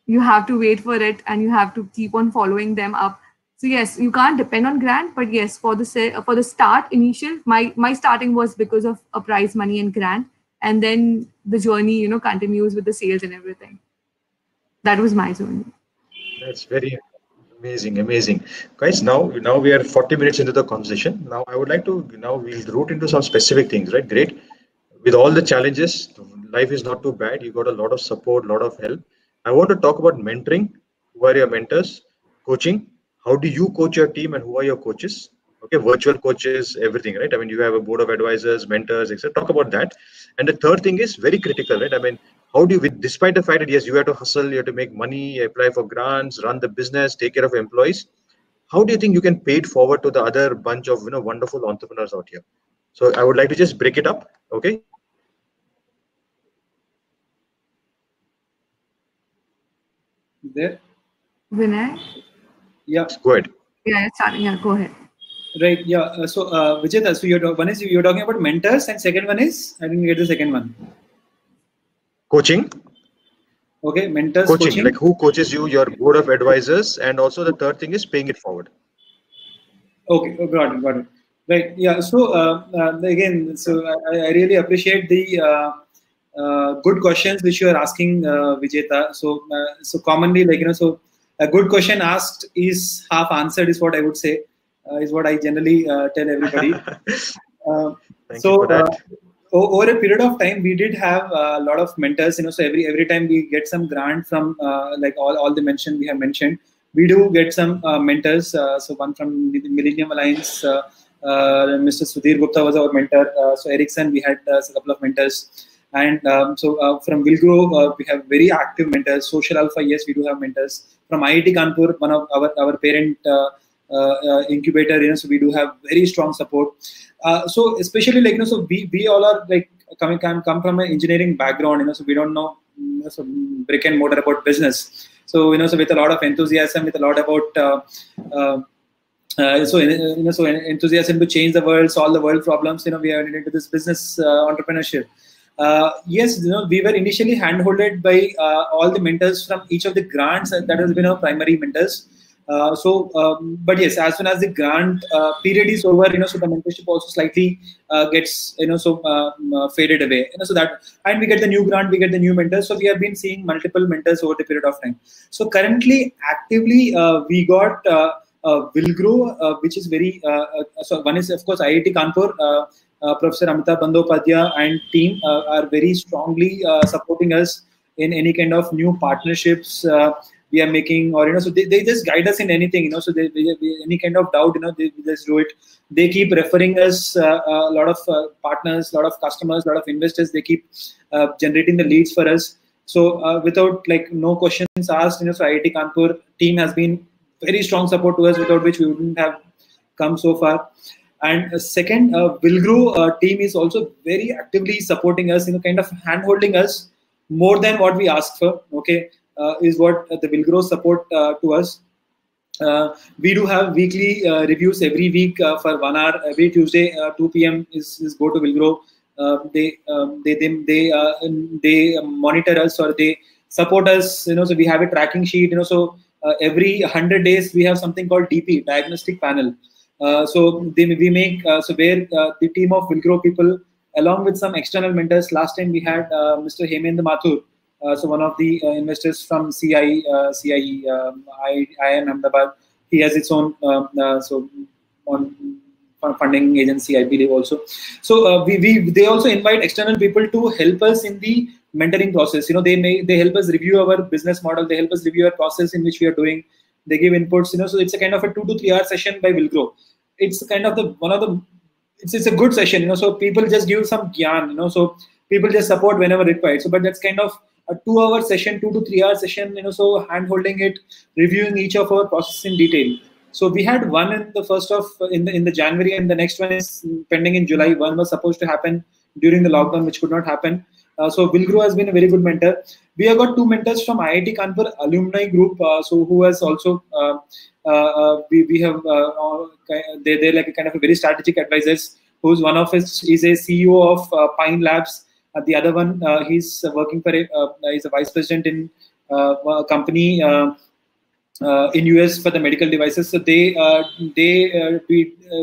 you have to wait for it, and you have to keep on following them up. So yes, you can't depend on grant, but yes, for the start initial, my starting was because of a prize money and grant, and then the journey continues with the sales and everything. That was my journey. That's very amazing, guys. Now we are 40 minutes into the conversation. Now I would like to we'll root into some specific things, right? Great. With all the challenges, life is not too bad. You got a lot of support, a lot of help. I want to talk about mentoring. Who are your mentors? Coaching. How do you coach your team, and who are your coaches? Okay, virtual coaches, everything, right? I mean, you have a board of advisors, mentors, etc. Talk about that. And the third thing is very critical, right? I mean, how do you, despite the fact that yes, you have to hustle, you have to make money, apply for grants, run the business, take care of employees, how do you think you can pay it forward to the other bunch of wonderful entrepreneurs out here? So I would like to just break it up. Okay. There. Vinay? Yeah. Go ahead. Yeah, starting. Yeah, go ahead. Right. Yeah. So Vijay, so one is you're talking about mentors, and second one is I didn't get the second one. Coaching. Okay, mentors. Coaching, like who coaches you, your board of advisors, and also the third thing is paying it forward. Okay, got it. Right. Yeah. So again, so I really appreciate the good questions which you are asking, Vijeta. So commonly, like so a good question asked is half answered, is what I would say, is what I generally tell everybody. Thank you for that. Over a period of time, we did have a lot of mentors. So every time we get some grant from like all the mention we have mentioned, we do get some mentors. So one from the Millennium Alliance, Mr. Sudhir Gupta was our mentor. So Ericsson, we had a couple of mentors. And from Wilgrow, we have very active mentors. Social Alpha, yes, we do have mentors. From IIT Kanpur, one of our parent incubator, so we do have very strong support. So especially like so we all are like come from an engineering background, so we don't know so brick and mortar about business. So so with a lot of enthusiasm, with a lot about so enthusiasm to change the world, solve the world problems, we are into this business entrepreneurship. Yes, we were initially handholded by all the mentors from each of the grants that has been our primary mentors. But yes, as soon as the grant period is over, so the mentorship also slightly gets, faded away. So that, and we get the new grant, we get the new mentors. So we have been seeing multiple mentors over the period of time. So currently, actively, we got Wilgrow, which is very, so one is of course IIT Kanpur, Professor Amitabh Bandyopadhyay and team are very strongly supporting us in any kind of new partnerships we are making, or so they just guide us in anything, so they any kind of doubt, they just do it. They keep referring us a lot of partners, a lot of customers, a lot of investors. They keep generating the leads for us. So without like no questions asked, so IIT Kanpur team has been very strong support to us, without which we wouldn't have come so far. And second, Wilgrow team is also very actively supporting us, kind of hand-holding us more than what we ask for. Okay, is what the Wilgrow support to us. We do have weekly reviews every week for 1 hour. Every Tuesday, 2 p.m. is go to Wilgrow. They monitor us, or they support us. So we have a tracking sheet. So every 100 days we have something called DP, diagnostic panel. So we make so where the team of Wilgrow people, along with some external mentors. Last time we had Mr. Hemendra Mathur, so one of the investors from CIE, IIM Ahmedabad. He has its own funding agency, I believe also. So they also invite external people to help us in the mentoring process. They help us review our business model. They help us review our process in which we are doing. They give inputs. So it's a kind of a 2 to 3 hour session by Wilgrow. It's kind of it's a good session. So people just give some gyan. So people just support whenever required. So but that's kind of a 2 hour session, 2 to 3 hour session. So hand holding it, reviewing each of our processes in detail. So we had one in the first of in the January, and the next one is pending in July. One was supposed to happen during the lockdown, which could not happen. So Wilgrow has been a very good mentor. We have got 2 mentors from IIT Kanpur alumni group. So who has also we have they're like a kind of a very strategic advisors. Who's one of us is a CEO of Pine Labs. The other one he's working for he's a vice president in a company in US for the medical devices. So they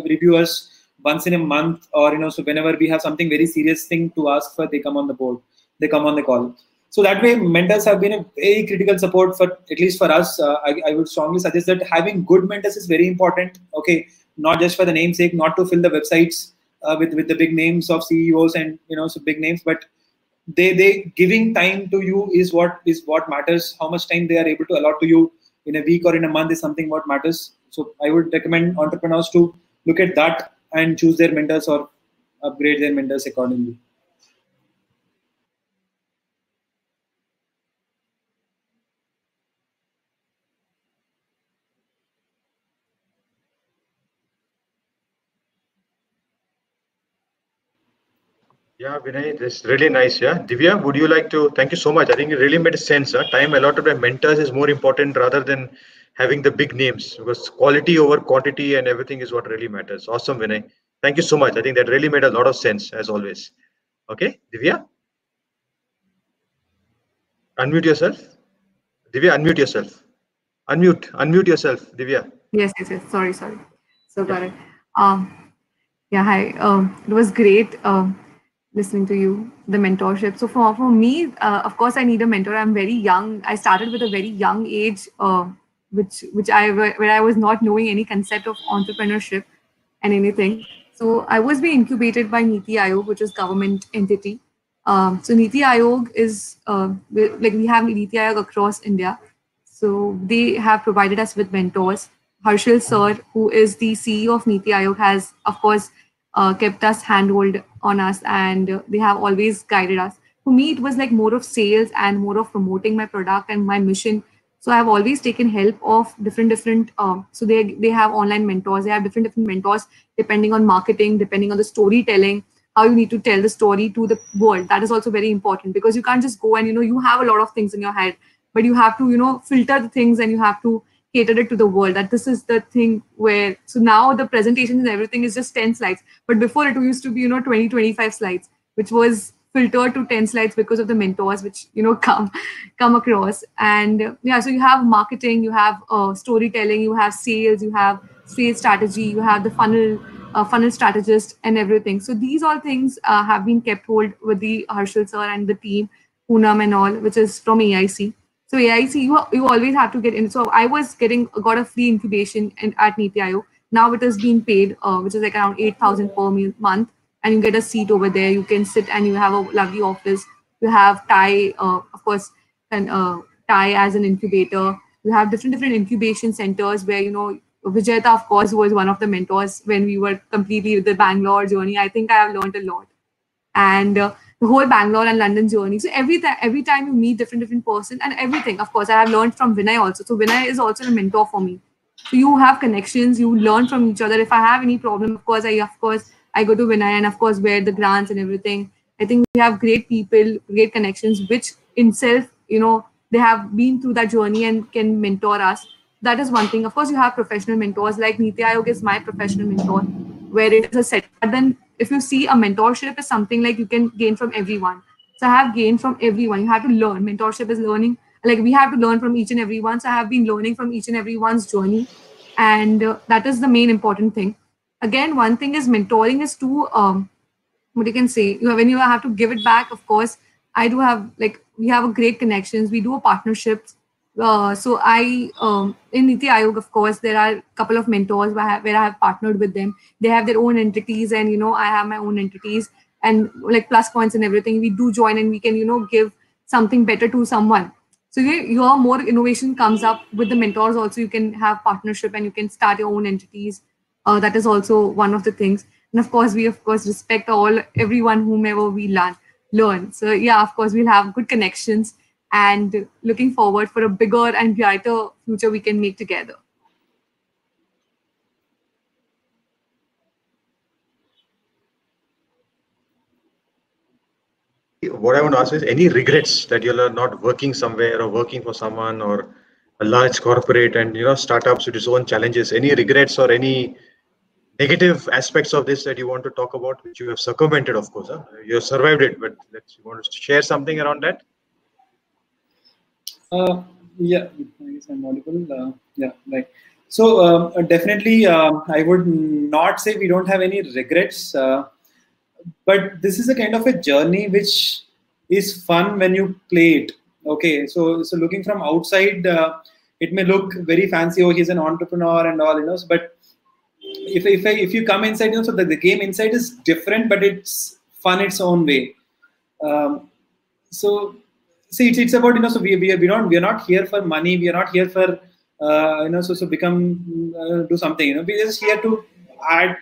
review us once in a month, or so whenever we have something very serious thing to ask for, they come on the board, they come on the call. So that way, mentors have been a very critical support for, at least for us. I would strongly suggest that having good mentors is very important. Okay, not just for the namesake, not to fill the websites with the big names of CEOs and so big names, but they giving time to you is what matters. How much time they are able to allot to you in a week or in a month is something what matters. So I would recommend entrepreneurs to look at that and choose their mentors or upgrade their mentors accordingly. Yeah, Vinay, this is really nice. Yeah, Divya, would you like to? Thank you so much. I think it really made sense. Time allotted by mentors is more important rather than having the big names, because quality over quantity and everything is what really matters. Awesome, Vinay. Thank you so much. I think that really made a lot of sense as always. Okay, Divya, unmute yourself. Divya, unmute yourself. Unmute yourself, Divya. Yes, yes, yes. Sorry, sorry. So Yeah. got it. Um, yeah, hi. It was great listening to you, the mentorship. So for me, of course, I need a mentor. I'm very young. I started with a very young age, which I where I was not knowing any concept of entrepreneurship and anything. So I was being incubated by Niti Aayog, which is government entity. So Niti Aayog is like we have Niti Aayog across India. So they have provided us with mentors. Harshil sir, who is the CEO of Niti Aayog, has of course kept us handhold on us, and they have always guided us. For me, it was like more of sales and more of promoting my product and my mission. So I've always taken help of different. So they have online mentors. They have different mentors depending on marketing, depending on the storytelling, how you need to tell the story to the world. That is also very important, because you can't just go and you have a lot of things in your head, but you have to filter the things, and you have to cater it to the world, that this is the thing where. So now the presentations and everything is just 10 slides, but before it used to be 20-25 slides, which was filtered to 10 slides because of the mentors which come across. And yeah, so you have marketing, you have storytelling, you have sales, you have sales strategy, you have the funnel strategist and everything. So these all things have been kept hold with the Harshal sir and the team, Poonam and all, which is from AIC. So AIC, you always have to get in. So I got a free incubation at Niti Aayog. Now it is being paid, which is like around 8,000 per month, and you get a seat over there. You can sit and you have a lovely office. You have Thai, of course, and Thai as an incubator. You have different incubation centers where Vijayata, of course, was one of the mentors when we were completely with the Bangalore journey. I think I have learned a lot, and the whole Bangalore and London journey. So every time you meet different person and everything, of course, I have learned from Vinay also. So Vinay is also a mentor for me. So you have connections, you learn from each other. If I have any problem, of course I go to Vinay, and of course where the grants and everything. I think we have great people, great connections, which in self, they have been through that journey and can mentor us. That is one thing. Of course, you have professional mentors, like Niti Aayog is my professional mentor, where it is a set. But then if you see, a mentorship is something like you can gain from everyone. So I have gained from everyone. You have to learn. Mentorship is learning. Like we have to learn from each and everyone. So I have been learning from each and everyone's journey, and that is the main important thing. Again, one thing is mentoring is to what you can say. When you have to give it back. Of course, I do have, like, we have a great connections. We do a partnerships. So I in Niti Aayog, of course, there are a couple of mentors where I have partnered with them. They have their own entities, and I have my own entities, and like plus points and everything. We do join, and we can give something better to someone. So your more innovation comes up with the mentors. Also, you can have partnership, and you can start your own entities. That is also one of the things. And of course, we respect everyone whomever we learn. So yeah, of course, we'll have good connections, and looking forward for a bigger and brighter future we can make together. What I want to ask is, any regrets that you're not working somewhere or working for someone or a large corporate, and startups with its own challenges? Any regrets or any negative aspects of this that you want to talk about, which you have circumvented, of course? You have survived it, but you want to share something around that? Yeah, I guess I'm audible. Yeah, right. So definitely, I would not say we don't have any regrets, but this is a kind of a journey which is fun when you play it. Okay, so looking from outside, it may look very fancy. Oh, he's an entrepreneur and all, but if you come inside, so the game inside is different, but it's fun its own way. So see, it's about so we're not here for money. We are not here for so become do something. We're just here to add,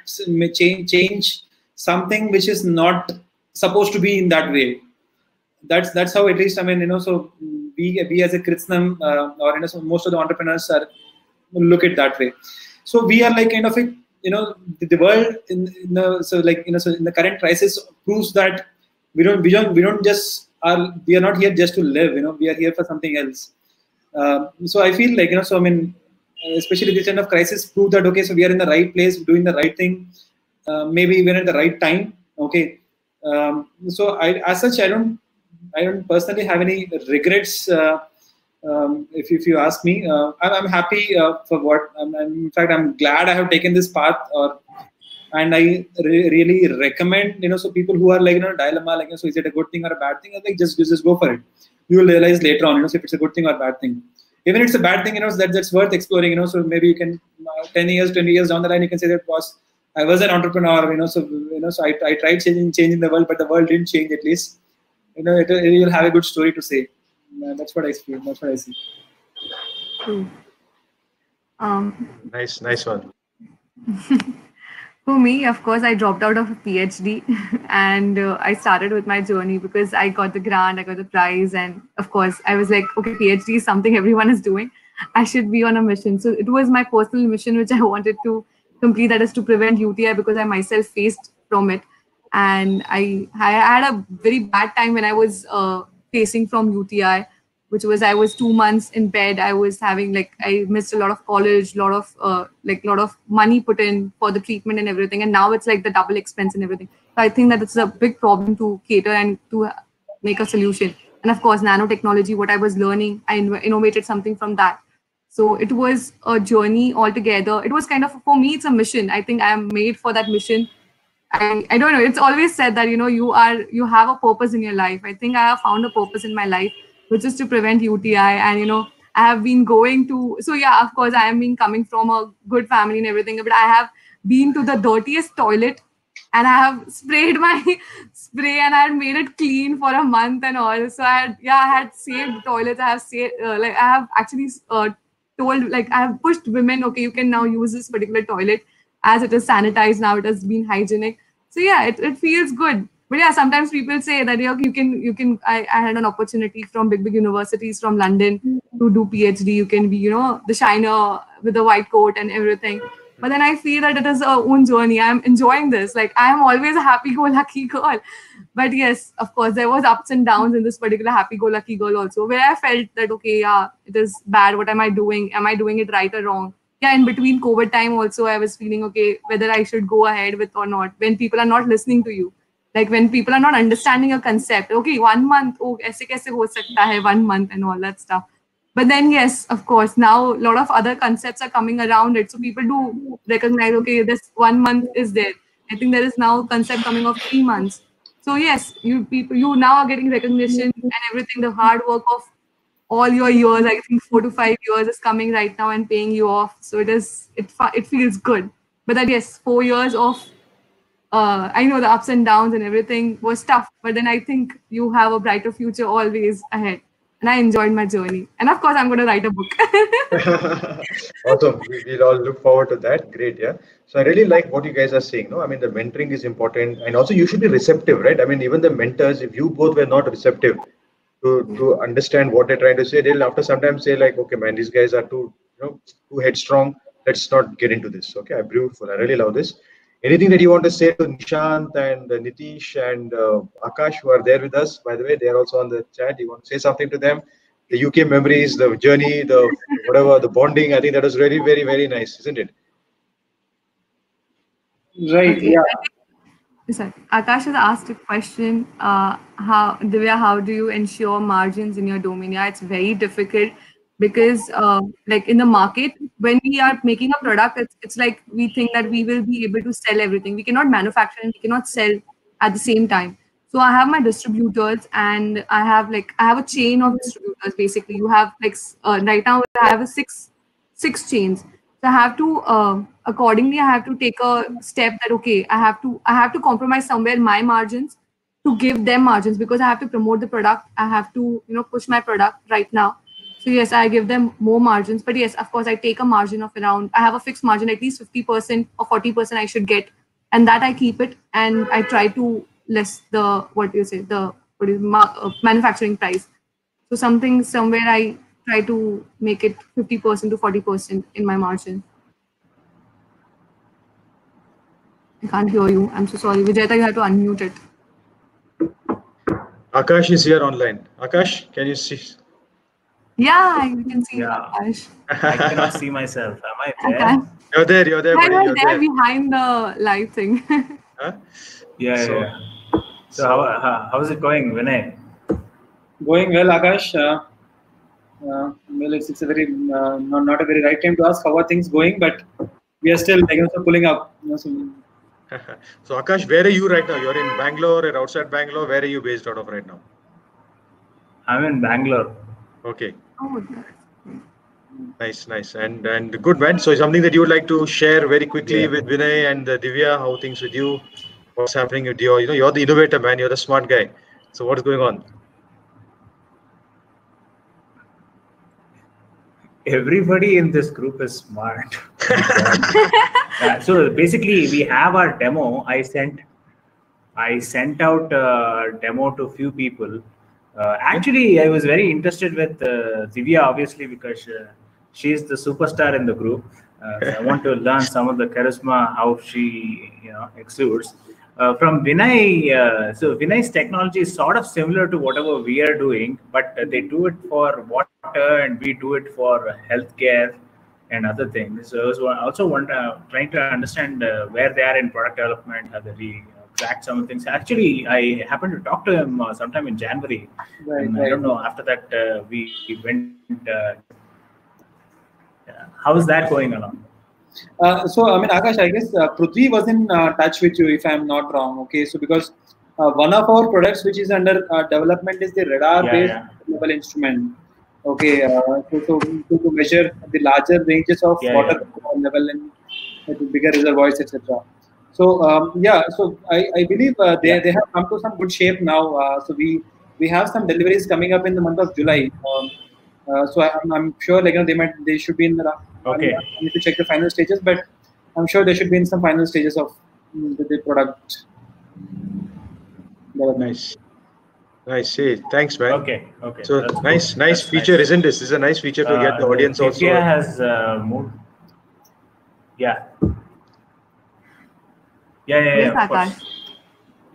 change something which is not supposed to be in that way. That's how, at least, I mean, so we as a Kritsnam or so most of the entrepreneurs look at that way. So we are like kind of a the world so in the current crisis proves that we don't just we are not here just to live. We are here for something else. So I feel like, so I mean, especially this kind of crisis prove that, okay, so we are in the right place, doing the right thing, maybe even at the right time. Okay. So as such, I don't personally have any regrets. If you ask me, I'm happy for what. In fact, I'm glad I have taken this path. And I really recommend, so people who are like, dilemma, like, so is it a good thing or a bad thing? I think just go for it. You will realize later on, so if it's a good thing or a bad thing. Even if it's a bad thing, that's worth exploring. So maybe you can 10 years, 20 years down the line, you can say that, boss, I was an entrepreneur. So I tried changing the world, but the world didn't change. At least, you'll have a good story to say. That's what I feel. That's what I see. Nice one. For me, of course, I dropped out of a PhD and I started with my journey because I got the grant, I got the prize. And of course, I was like, okay, PhD is something everyone is doing. I should be on a mission. So it was my personal mission, which I wanted to complete, that is to prevent UTI, because I myself faced from it. And I had a very bad time when I was facing from UTI, which was I was 2 months in bed. I was having I missed a lot of college, lot of money put in for the treatment and everything. And now it's like the double expense and everything. So I think that it's a big problem to cater and to make a solution. And of course, nanotechnology, what I was learning, I innovated something from that. So it was a journey altogether. It was kind of, for me, it's a mission. I think I am made for that mission. I don't know. It's always said that, you have a purpose in your life. I think I have found a purpose in my life, which is to prevent UTI. And, I have been going to, so yeah, of course, I am coming from a good family and everything, but I have been to the dirtiest toilet and I have sprayed my spray and I had made it clean for a month and all. So I had saved toilets. I have saved, I have actually told, I have pushed women, okay, you can now use this particular toilet as it is sanitized now, it has been hygienic. So yeah, it feels good. But yeah, sometimes people say that you can. I had an opportunity from big universities from London to do PhD. You can be, the shiner with the white coat and everything. But then I feel that it is our own journey. I'm enjoying this. I am always a happy-go-lucky girl. But yes, of course, there was ups and downs in this particular happy-go-lucky girl also, where I felt that, okay, yeah, it is bad. What am I doing? Am I doing it right or wrong? Yeah, in between COVID time also, I was feeling, okay, whether I should go ahead with or not, when people are not listening to you. When people are not understanding a concept. Okay, 1 month, oh, aise kaise ho sakta hai, 1 month and all that stuff. But then, yes, of course, now a lot of other concepts are coming around it. So people do recognize, okay, this 1 month is there. I think there is now a concept coming of 3 months. So yes, you now are getting recognition and everything, the hard work of all your years, I think 4 to 5 years is coming right now and paying you off. So it feels good. But that, yes, 4 years of, I know the ups and downs and everything was tough, but then I think you have a brighter future always ahead. And I enjoyed my journey. And of course, I'm going to write a book. Awesome. We'll all look forward to that. Great. Yeah. So I really like what you guys are saying. No, I mean, the mentoring is important. And also you should be receptive, right? I mean, even the mentors, if you both were not receptive to understand what they're trying to say, they'll after sometimes say okay, man, these guys are too headstrong. Let's not get into this. Okay. Beautiful. I really love this. Anything that you want to say to Nishant and Nitish and Akash, who are there with us? By the way, they are also on the chat. You want to say something to them? The UK memories, the journey, the whatever, the bonding. I think that was really very, very nice, isn't it? Right. Okay. Yeah. Sorry. Akash has asked a question. Divya, how do you ensure margins in your domain? Yeah, it's very difficult. Because in the market, when we are making a product, it's like we think that we will be able to sell everything. We cannot manufacture and we cannot sell at the same time. So I have my distributors and I have a chain of distributors. Basically, you have right now I have six chains. So I have to accordingly I have to take a step that, okay, I have to compromise somewhere my margins to give them margins, because I have to promote the product. I have to push my product right now. So yes, I give them more margins. But yes, of course, I take a margin of around, I have a fixed margin, at least 50% or 40% I should get. And that I keep it. And I try to less the, manufacturing price. So somewhere I try to make it 50% to 40% in my margin. I can't hear you. I'm so sorry. Vijayata, you have to unmute it. Akash is here online. Akash, can you see? Yeah, you can see Yeah. Akash. I cannot see myself. Am I there? Okay. You're there, I buddy. know You're there there. behind the live thing. Huh? Yeah, So- yeah. So how's it going, Vinay? Going well, Akash. Well, it's a very not a very right time to ask how are things going, but we are still pulling up. So Akash, where are you right now? You're in Bangalore or outside Bangalore? Where are you based out of right now? I'm in Bangalore. Okay, Oh, nice, and good, man. So something that you would like to share very quickly with Vinay and Divya, how things with you, what's happening with you? You're the innovator, man. You're the smart guy. So what is going on? Everybody in this group is smart. So basically, we have our demo. I sent out a demo to a few people. Actually, I was very interested with Divya, obviously, because she's the superstar in the group. So I want to learn some of the charisma, how she exudes. From Vinay, so Vinay's technology is sort of similar to whatever we are doing, but they do it for water and we do it for healthcare and other things. So I was also trying to understand where they are in product development, how they cracked some things. Actually, I happened to talk to him sometime in January. Right, And I don't know, after that, we went. How is that going along? So, I mean, Akash, I guess Prithvi was in touch with you, if I'm not wrong. Okay, so because one of our products which is under development is the radar-based level instrument. Okay, so to measure the larger ranges of water level in bigger reservoirs, etc. So so I believe they have come to some good shape now. So we have some deliveries coming up in the month of July. So I'm sure they should be in the. Okay. I need to check the final stages, but I'm sure they should be in some final stages of the product. Nice. Hey, thanks, man. Okay. So that's nice feature, isn't this? This is a nice feature to get the audience also. Divya has moved. Yeah. Yes, Of course. Akash.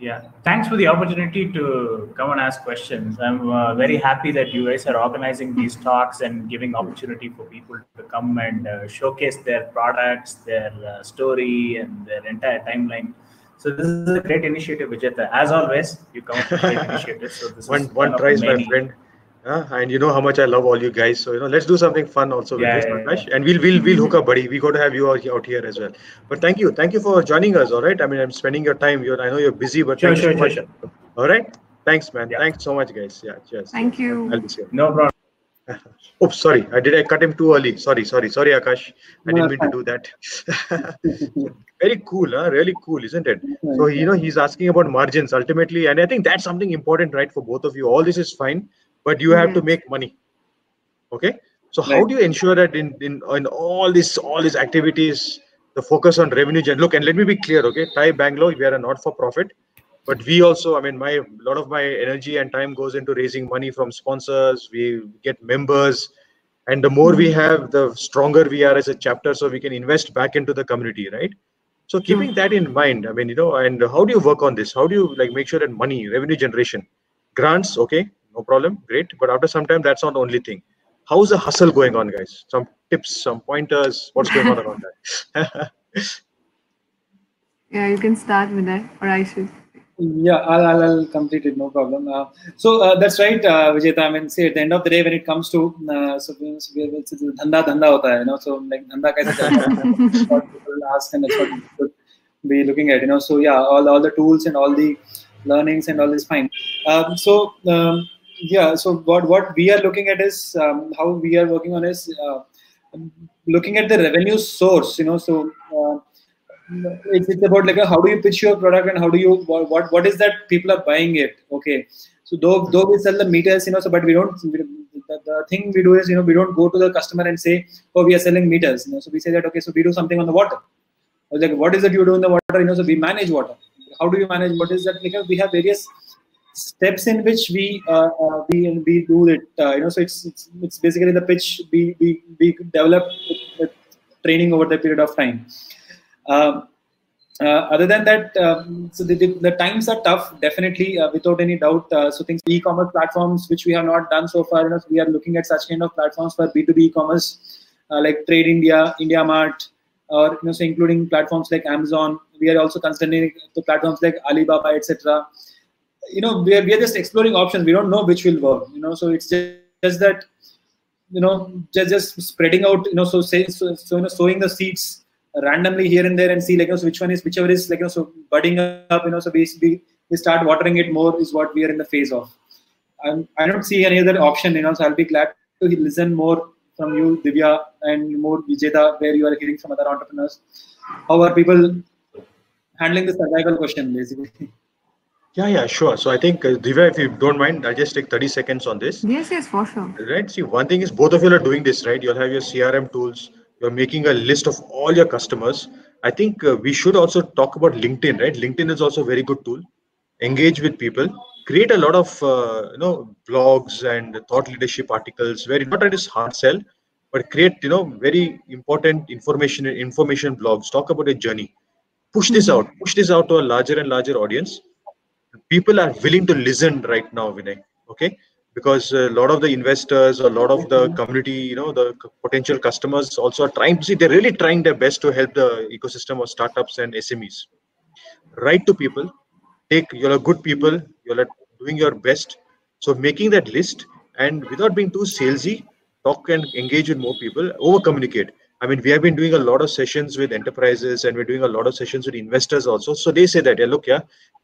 Yeah, thanks for the opportunity to come and ask questions. I'm very happy that you guys are organizing these talks and giving opportunity for people to come and showcase their products, their story, and their entire timeline. So this is a great initiative, Vijeta. As always, you come up with great initiatives. So this is one tries, my friend. And you know how much I love all you guys. So let's do something fun also with this, Akash. And we'll hook up, buddy. We got to have you out here as well. But thank you for joining us. All right. I mean, I'm spending your time. I know you're busy, but thank you so much. All right. Thanks, man. Thanks so much, guys. Yeah. Cheers. Thank you. No problem. Oops, sorry. Did I cut him too early? Sorry, Akash. I didn't mean to do that. Very cool, huh? Really cool, isn't it? So he's asking about margins ultimately, and I think that's something important, right, for both of you. All this is fine, but you have to make money. Okay. So how do you ensure that in all these activities, the focus on revenue gen? Look, and let me be clear, okay? TiE Bangalore, we are a not-for-profit. But we also, I mean, a lot of my energy and time goes into raising money from sponsors. We get members, and the more we have, the stronger we are as a chapter. So we can invest back into the community, right? So keeping that in mind, I mean, and how do you work on this? How do you make sure that money, revenue generation, grants, okay, no problem, great. But after some time, that's not the only thing. How's the hustle going on, guys? Some tips, some pointers. What's going on around that? Yeah, you can start with that, or I should. Yeah, I'll complete it, no problem. So that's right, Vijeta. I mean, see, at the end of the day, when it comes to dhanda hota hai, so like dhanda kaise what people ask, and that's what we should be looking at, So yeah, all the tools and all the learnings and all is fine. So what we are looking at is how we are working on is looking at the revenue source, So. It's about how do you pitch your product and how do you what is that people are buying it. Okay, so though we sell the meters, so but we don't. The thing we do is we don't go to the customer and say, oh, we are selling meters. So we say that okay, so we do something on the water. Like what is it you do in the water? So we manage water. How do you manage? What is that? We have various steps in which we do it. So it's basically the pitch we develop with training over the period of time. Other than that, so the times are tough, definitely, without any doubt. So things, e-commerce platforms, which we have not done so far, we are looking at such kind of platforms for B2B e-commerce, like Trade India, IndiaMart, or so including platforms like Amazon. We are also considering the platforms like Alibaba, etc. We are just exploring options. We don't know which will work. So it's just that just spreading out. So sowing the seeds randomly here and there and see whichever is so budding up. So we start watering it more is what we are in the phase of. I don't see any other option. So I'll be glad to listen more from you, Divya, and more Vijayda, where you are hearing from other entrepreneurs. How are people handling the survival question, basically? Yeah, sure. So I think, Divya, if you don't mind, I'll just take 30 seconds on this. Yes, for sure. Right. See, one thing is both of you are doing this, right? You'll have your CRM tools. You're making a list of all your customers. I think we should also talk about LinkedIn, right? LinkedIn is also a very good tool. Engage with people. Create a lot of blogs and thought leadership articles where not that is hard sell, but create very important information blogs. Talk about a journey. Push this out. Push this out to a larger and larger audience. People are willing to listen right now, Vinay. Okay, because a lot of the investors, a lot of the community, the potential customers also are trying to see. They're really trying their best to help the ecosystem of startups and SMEs. Write to people. You're a good people. You're doing your best. So making that list and without being too salesy, talk and engage with more people. Over communicate. I mean, we have been doing a lot of sessions with enterprises and we're doing a lot of sessions with investors also. So they say that, look,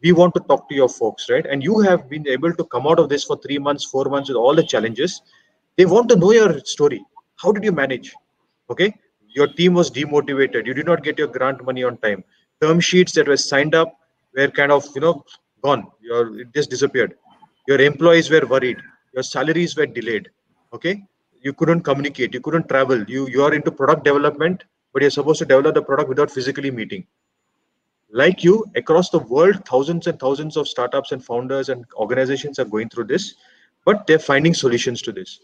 we want to talk to your folks, right? And you have been able to come out of this for 3 months, 4 months with all the challenges. They want to know your story. How did you manage? Okay. Your team was demotivated. You did not get your grant money on time. Term sheets that were signed up were kind of, gone. It just disappeared. Your employees were worried. Your salaries were delayed. Okay. You couldn't communicate, you couldn't travel, you are into product development, but you're supposed to develop the product without physically meeting. Like you, across the world, thousands and thousands of startups and founders and organizations are going through this, but they're finding solutions to this.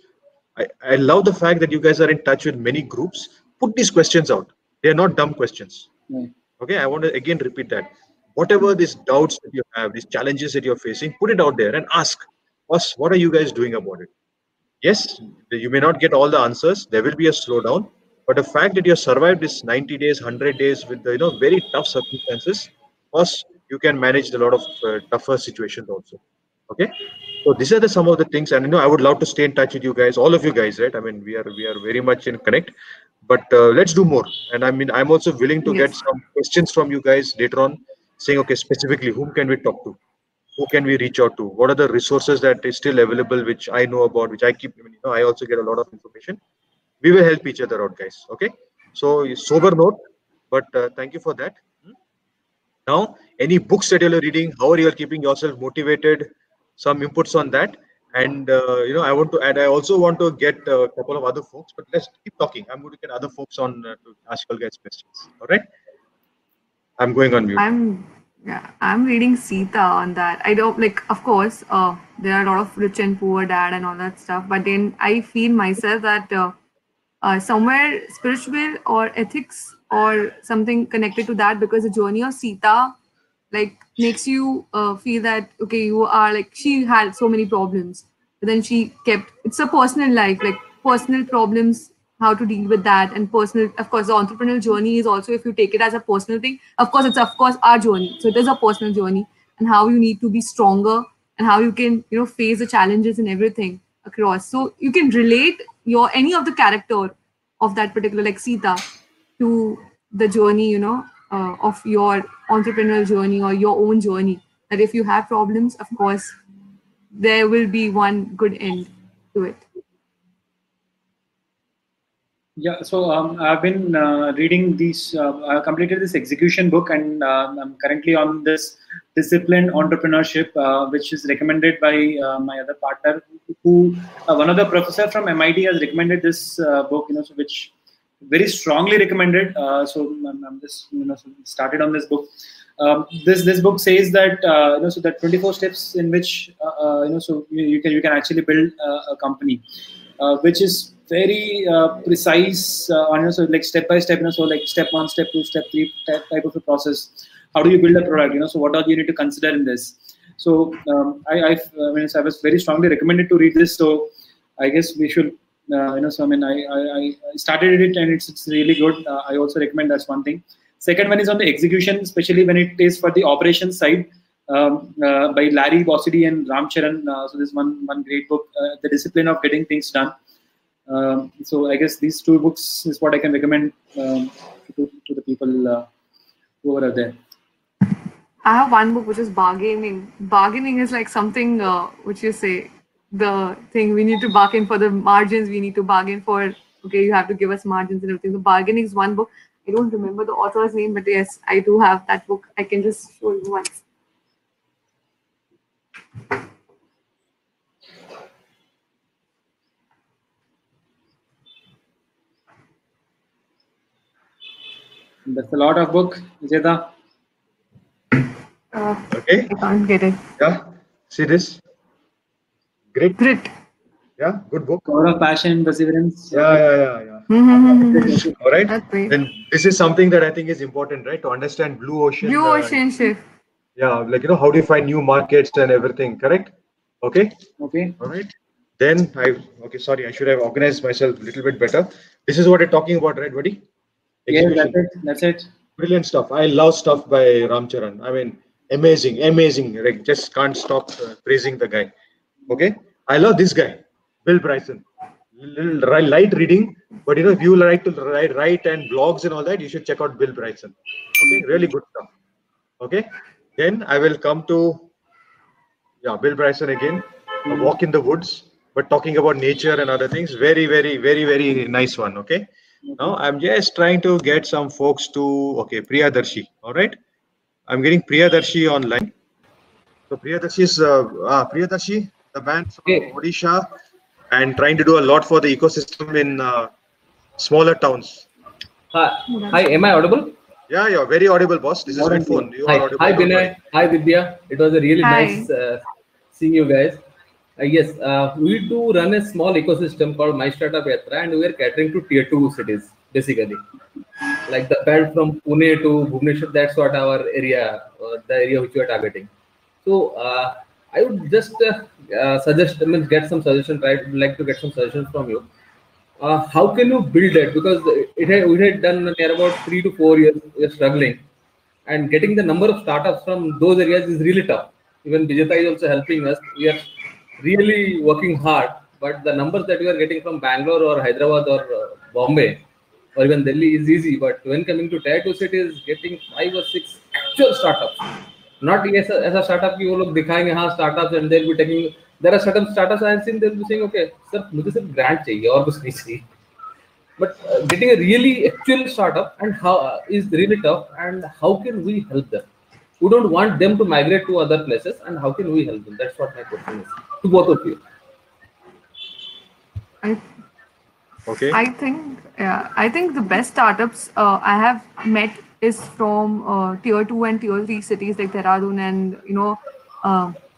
I love the fact that you guys are in touch with many groups. Put these questions out. They're not dumb questions. Okay, I want to again repeat that. Whatever these doubts that you have, these challenges that you're facing, put it out there and ask us, what are you guys doing about it? Yes, you may not get all the answers. There will be a slowdown, but the fact that you have survived this 90 days, 100 days with the very tough circumstances, plus you can manage a lot of tougher situations also. Okay, so these are some of the things, and I would love to stay in touch with you guys, all of you guys, right? I mean, we are very much in connect, but let's do more. And I mean, I'm also willing to get some questions from you guys later on, saying, okay, specifically, whom can we talk to? Who can we reach out to? What are the resources that is still available, which I know about, which I keep, I also get a lot of information. We will help each other out, guys. Okay. So sober note, but thank you for that. Now, any books that you're reading, how are you keeping yourself motivated? Some inputs on that. And, I want to add, I also want to get a couple of other folks, but let's keep talking. I'm going to get other folks on to ask you guys questions. All right. I'm going on mute. I'm reading Sita on that. I don't of course, there are a lot of Rich and Poor Dad and all that stuff, but then I feel myself that somewhere spiritual or ethics or something connected to that, because the journey of Sita makes you feel that, okay, you are she had so many problems, but then she kept, it's a personal life, personal problems, how to deal with that, and personal, of course, the entrepreneurial journey is also, if you take it as a personal thing, of course, it's our journey. So it is a personal journey, and how you need to be stronger and how you can, face the challenges and everything across. So you can relate any of the character of that particular, Sita, to the journey, of your entrepreneurial journey or your own journey. That if you have problems, of course, there will be one good end to it. Yeah, so I've been reading these. I completed this execution book, and I'm currently on this disciplined entrepreneurship, which is recommended by my other partner, who one of the professor from MIT has recommended this book. So which very strongly recommended. So I'm just started on this book. This book says that so that 24 steps in which so you can actually build a company, which is very precise on so step by step, so step 1, step 2, step 3 type of a process, how do you build a product? So what all you need to consider in this? So I was very strongly recommended to read this. So I guess we should. So I started it and it's really good. I also recommend that's one thing. Second one is on the execution, especially when it is for the operations side, by Larry Bossidy and Ram Charan. So this one great book, The Discipline of Getting Things Done. So I guess these two books is what I can recommend to the people who are there. I have one book which is bargaining. Bargaining is like something which you say, the thing we need to bargain for the margins, we need to bargain for, okay, you have to give us margins and everything. So bargaining is one book. I don't remember the author's name, but yes, I do have that book. I can just show you once. That's a lot of book, Vijayda. Okay. I can't get it. Yeah. See this? Grit. Grit. Yeah. Good book. Power of Passion, Perseverance. Yeah. Mm-hmm. All right. That's great. Then this is something that I think is important, right? To understand blue ocean. Blue ocean shift. Yeah, like how do you find new markets and everything? Correct. Okay. Okay. All right. Then sorry, I should have organized myself a little bit better. This is what I'm talking about, right, buddy? Yeah, that's it. Brilliant stuff. I love stuff by Ram Charan. I mean, amazing. Like, just can't stop praising the guy. Okay. I love this guy, Bill Bryson. Little light reading, but if you like to write and blogs and all that, you should check out Bill Bryson. Okay, really good stuff. Okay. Then I will come to Bill Bryson again. A Walk in the Woods, but talking about nature and other things. Very, very, very, very nice one. Okay. Now I'm just trying to get some folks to Priyadarshi. All right. I'm getting Priyadarshi online. So Priyadarshi is Priyadarshi, the band from Odisha, and trying to do a lot for the ecosystem in smaller towns. Hi, am I audible? Yeah, you're very audible, boss. This is my phone. You are audible. Hi, Vinay. Hi, Vidya. It was a really nice seeing you guys. Yes, we do run a small ecosystem called My Startup Yatra, and we are catering to tier 2 cities, basically. Like the belt from Pune to Bhubaneswar, that's what our area, the area which we are targeting. So I would just suggest, get some suggestions, right? Would like to get some suggestions from you. How can you build it? Because we had done near about 3 to 4 years, we are struggling. And getting the number of startups from those areas is really tough. Even Vijayta is also helping us. We are really working hard, but the numbers that we are getting from Bangalore or Hyderabad or Bombay or even Delhi is easy. But when coming to tier 2 cities, getting 5 or 6 actual startups, not as a startup, you look dikhayenge startups and they'll be taking. There are certain startups I have seen, they'll be saying, okay, sir, mujhe sirf grant chahiye aur kuch nahi chahiye. But getting a really actual startup and how is really tough, and how can we help them? We don't want them to migrate to other places, and how can we help them? That's what my question is to both of you. I think the best startups I have met is from tier 2 and tier 3 cities like Dehradun and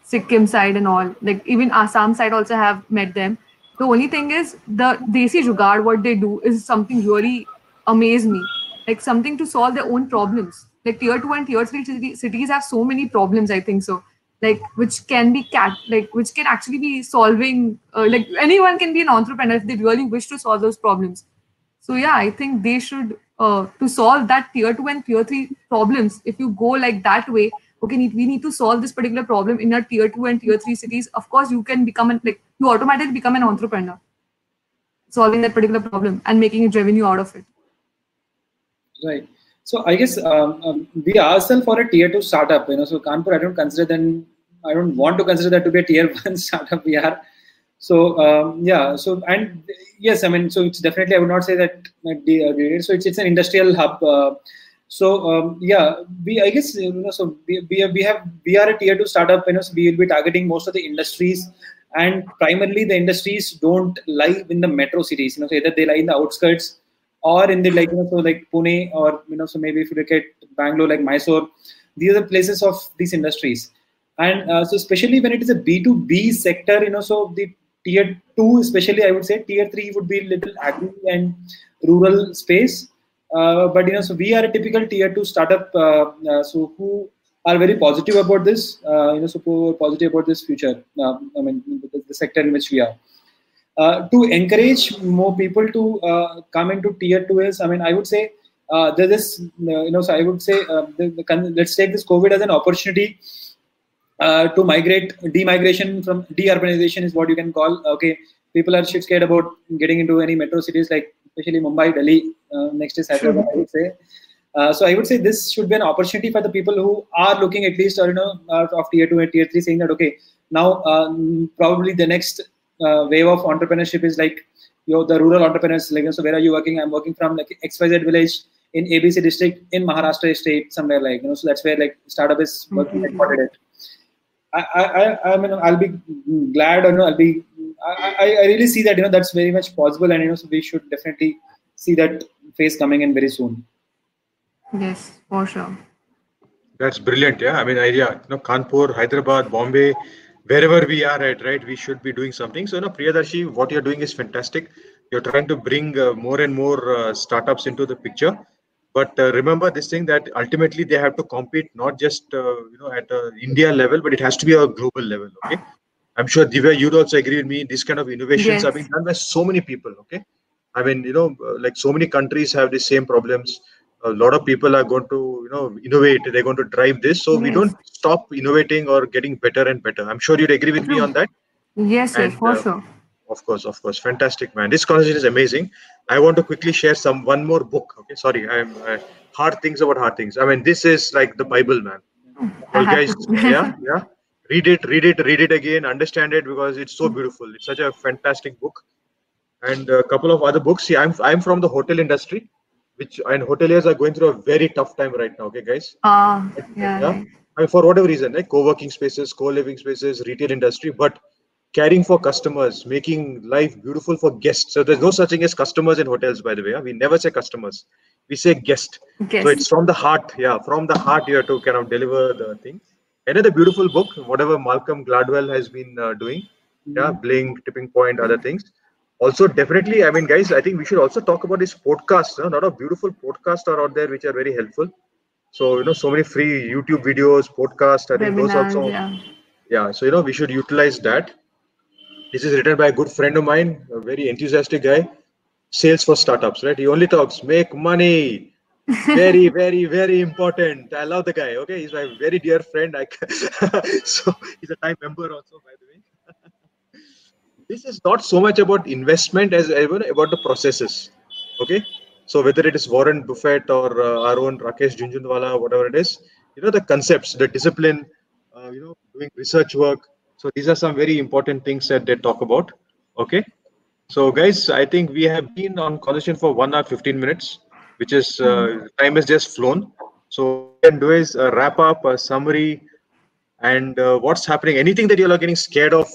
Sikkim side and all. Like even Assam side also have met them. The only thing is the Desi Jugaad, what they do is something really amazed me. Like something to solve their own problems. Like tier 2 and tier 3 cities have so many problems, I think so. Like which can actually be solving, like anyone can be an entrepreneur if they really wish to solve those problems. So yeah, I think they should, to solve that tier 2 and tier 3 problems, if you go like that way, okay, we need to solve this particular problem in our tier 2 and tier 3 cities. Of course, you can become you automatically become an entrepreneur, solving that particular problem and making a revenue out of it. Right. So I guess we ourselves for a tier 2 startup, so Kanpur, I don't want to consider that to be a tier 1 startup we are. So so it's definitely, I would not say that so it's an industrial hub. We are a tier 2 startup. So we will be targeting most of the industries, and primarily the industries don't lie in the metro cities. So either they lie in the outskirts or in the like Pune, or so maybe if you look at Bangalore, like Mysore, these are the places of these industries. And so especially when it is a B2B sector, so the tier 2, especially I would say tier 3 would be little agri and rural space. But so we are a typical tier 2 startup, so who are very positive about this, so who are positive about this future. I mean, the sector in which we are. To encourage more people to come into tier 2 is, I mean, I would say there is, so I would say let's take this COVID as an opportunity to demigration from deurbanization is what you can call. Okay, people are scared about getting into any metro cities like especially Mumbai, Delhi, next is Hyderabad, I would say. So I would say this should be an opportunity for the people who are looking at least, of tier 2 and tier 3, saying that, okay, now probably the next wave of entrepreneurship is like, the rural entrepreneurs, like, so where are you working? I'm working from like XYZ village in ABC district in Maharashtra state, somewhere like, so that's where like startup is working headquartered at. I mean, I'll be glad, or I really see that, that's very much possible, and so we should definitely see that phase coming in very soon. Yes, for sure. That's brilliant. Yeah, I mean, Kanpur, Hyderabad, Bombay, wherever we are at, right, we should be doing something. So, Priyadarshi, what you're doing is fantastic. You're trying to bring more and more startups into the picture. But remember this thing that ultimately they have to compete not just at India level, but it has to be a global level. Okay, I'm sure Divya, you'd also agree with me. These kind of innovations are being done by so many people. Okay, I mean, like so many countries have the same problems. A lot of people are going to innovate. They're going to drive this. So we don't stop innovating or getting better and better. I'm sure you'd agree with me on that. Yes, yes, for sure. Of course. Fantastic, man. This conversation is amazing. I want to quickly share one more book. Okay, sorry. Hard Things About Hard Things. I mean, this is like the Bible, man. Well, guys, yeah. Read it again. Understand it because it's so beautiful. It's such a fantastic book. And a couple of other books. See, I'm from the hotel industry, and hoteliers are going through a very tough time right now. Okay, guys. Yeah. I mean, for whatever reason, like co-working spaces, co-living spaces, retail industry, but caring for customers, making life beautiful for guests. So there's no such thing as customers in hotels, by the way. We never say customers. We say guest. So it's from the heart. Yeah, from the heart you have to kind of deliver the thing. Another beautiful book, whatever Malcolm Gladwell has been doing. Yeah, Blink, Tipping Point, other things. Also, definitely, I mean, guys, I think we should also talk about this podcast. A lot of beautiful podcasts are out there which are very helpful. So, so many free YouTube videos, podcasts. I think those also. Yeah, so, we should utilize that. This is written by a good friend of mine, a very enthusiastic guy. Sales for startups, right? He only talks make money. Very, very, very important. I love the guy. Okay, he's my very dear friend. So he's a time member also, by the way. This is not so much about investment as about the processes. Okay, so whether it is Warren Buffett or our own Rakesh Jhunjhunwala, whatever it is, the concepts, the discipline, doing research work. So these are some very important things that they talk about. Okay. So guys, I think we have been on conversation for 1 hour 15 minutes, which is time has just flown. So what we can do is a wrap up, a summary, and what's happening. Anything that you are getting scared of,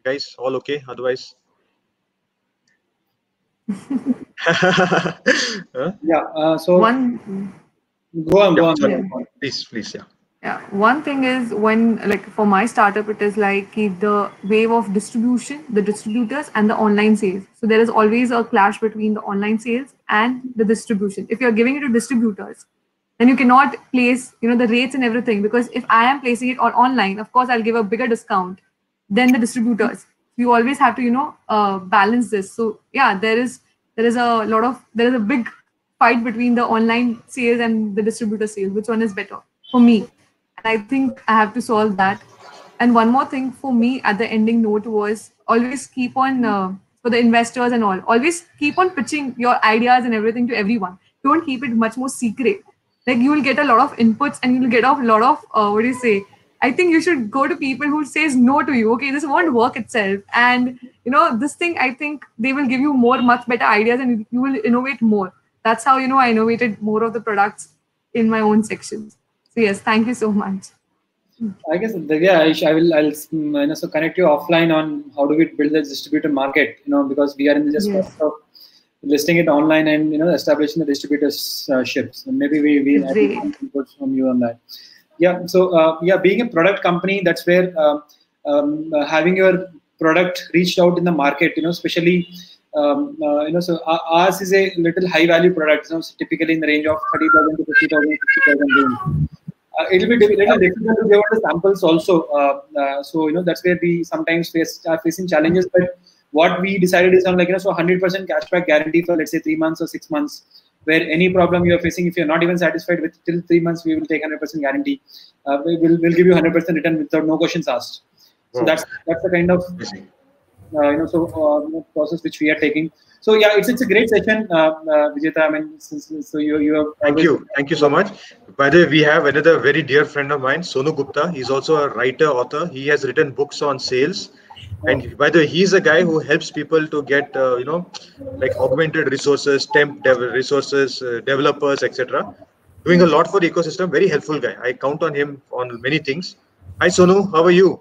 guys? All okay? Otherwise, yeah. So go on. Please. Yeah, one thing is when, like for my startup, it is like the wave of distribution, the distributors and the online sales. So there is always a clash between the online sales and the distribution. If you're giving it to distributors, then you cannot place, the rates and everything, because if I am placing it online, of course, I'll give a bigger discount than the distributors. You always have to, balance this. So yeah, there is a big fight between the online sales and the distributor sales. Which one is better for me? I think I have to solve that. And one more thing for me at the ending note was always keep on, for the investors and all, always keep on pitching your ideas and everything to everyone. Don't keep it much more secret. Like you will get a lot of inputs and you will get a lot of, I think you should go to people who says no to you. Okay, this won't work itself. And, this thing, I think they will give you much better ideas and you will innovate more. That's how, I innovated more of the products in my own sections. So yes, thank you so much. I guess I'll so connect you offline on how do we build the distributor market, because we are in the process of listing it online and establishing the distributorships. And maybe we have inputs from you on that. Yeah. So being a product company, that's where having your product reached out in the market, especially So ours is a little high value product, typically in the range of 30,000 to 50,000, 60,000 range. It will be little difficult to give out the samples also. So that's where we sometimes are facing challenges. But what we decided is on 100% cashback guarantee for let's say 3 months or 6 months. Where any problem you are facing, if you're not even satisfied with till 3 months, we will take 100% guarantee. We'll give you 100% return without no questions asked. So wow. that's the kind of process which we are taking. So yeah, it's a great session, Vijeta. I mean, so you have thank you so much. By the way, we have another very dear friend of mine, Sonu Gupta. He's also a writer, author. He has written books on sales. And by the way, he's a guy who helps people to get, like augmented resources, temp resources, developers, etc. Doing a lot for the ecosystem. Very helpful guy. I count on him on many things. Hi, Sonu. How are you?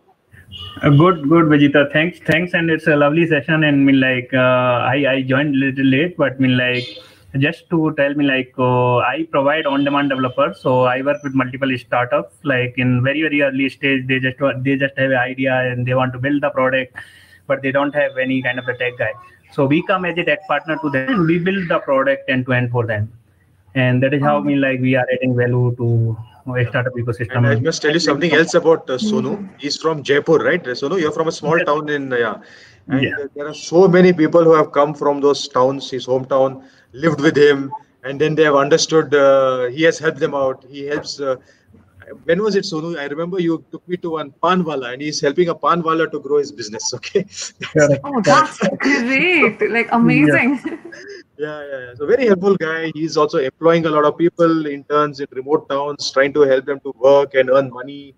Good, Vijita. Thanks, and it's a lovely session. And I joined a little late, but just to tell I provide on-demand developers. So I work with multiple startups. Like in very early stage, they just have an idea and they want to build the product, but they don't have any kind of a tech guy. So we come as a tech partner to them and we build the product end to end for them. And that is how we are adding value to a startup ecosystem. And I must tell you something else about Sonu. He's from Jaipur, right? Sonu, you're from a small town in there are so many people who have come from those towns, his hometown, lived with him, and then they have understood. He has helped them out. He helps. When was it, Sonu? I remember you took me to one panwala, and he's helping a panwala to grow his business. Okay. Oh, that's great! Like amazing. Yeah. So very helpful guy. He's also employing a lot of people, interns in remote towns, trying to help them to work and earn money.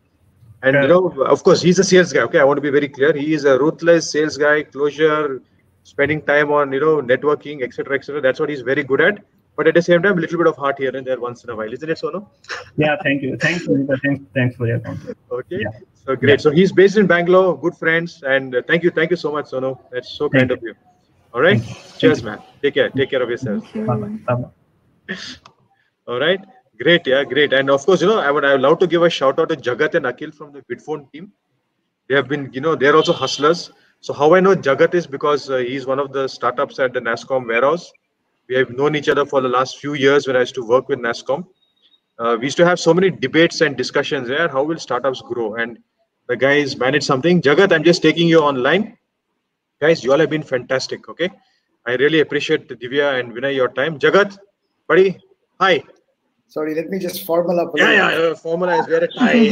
And of course, he's a sales guy. Okay, I want to be very clear. He is a ruthless sales guy, closure, spending time on networking, etc., etc. That's what he's very good at. But at the same time, a little bit of heart here and there once in a while, isn't it, Sonu? Yeah, thank you. Thanks for your comment. Okay, so great. So he's based in Bangalore, good friends, and thank you so much, Sonu. That's so kind of you. All right, cheers, man. Take care of yourself. All right, great, great. And of course, I would love to give a shout out to Jagat and Akhil from the Bitphone team. They have been, they're also hustlers. So how I know Jagat is because he's one of the startups at the NASSCOM warehouse. We have known each other for the last few years when I used to work with NASSCOM. We used to have so many debates and discussions there. How will startups grow? And the guys managed something. Jagat, I'm just taking you online. Guys, you all have been fantastic. Okay. I really appreciate Divya and Vinay your time. Jagat, buddy, hi. Sorry, let me just formal up. Formalize. Wear a tie.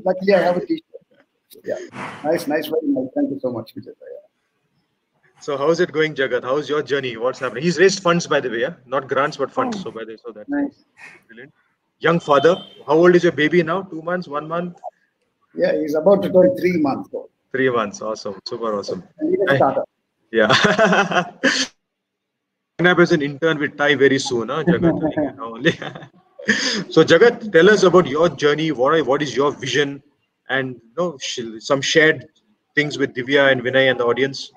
Luckily, I have a t-shirt. Yeah, nice, very nice. Thank you so much, Vijay. So how's it going, Jagat? How's your journey? What's happening? He's raised funds, by the way, not grants, but funds. So that's nice. Brilliant. Young father. How old is your baby now? 2 months, 1 month? Yeah, he's about to turn 3 months old. 3 months. Awesome. Super awesome. And he's a startup. Yeah. I'm as an intern with Thai very soon, Jagat. So Jagat, tell us about your journey. What is your vision? And some shared things with Divya and Vinay and the audience.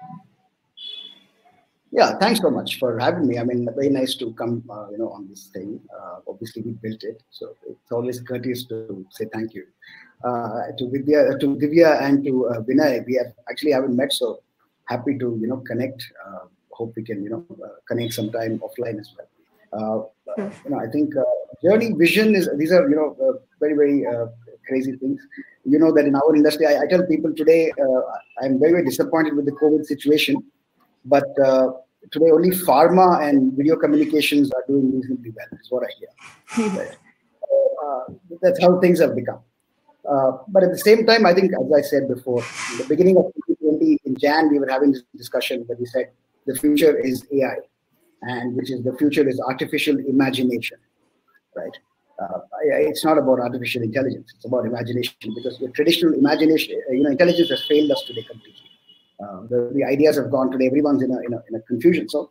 Yeah, thanks so much for having me. I mean, very nice to come, on this thing. Obviously, we built it, so it's always courteous to say thank you to Divya, and to Vinay. We haven't met, so happy to connect. Hope we can connect sometime offline as well. I think journey, vision these are very very crazy things. You know that in our industry, I tell people today, I'm very very disappointed with the COVID situation. But today, only pharma and video communications are doing reasonably well. That's what I hear. That's how things have become. But at the same time, I think, as I said before, in the beginning of 2020, in Jan, we were having this discussion where we said the future is AI, and the future is artificial imagination, right? It's not about artificial intelligence; it's about imagination, because your traditional imagination, intelligence has failed us today completely. The ideas have gone today. Everyone's in a confusion. So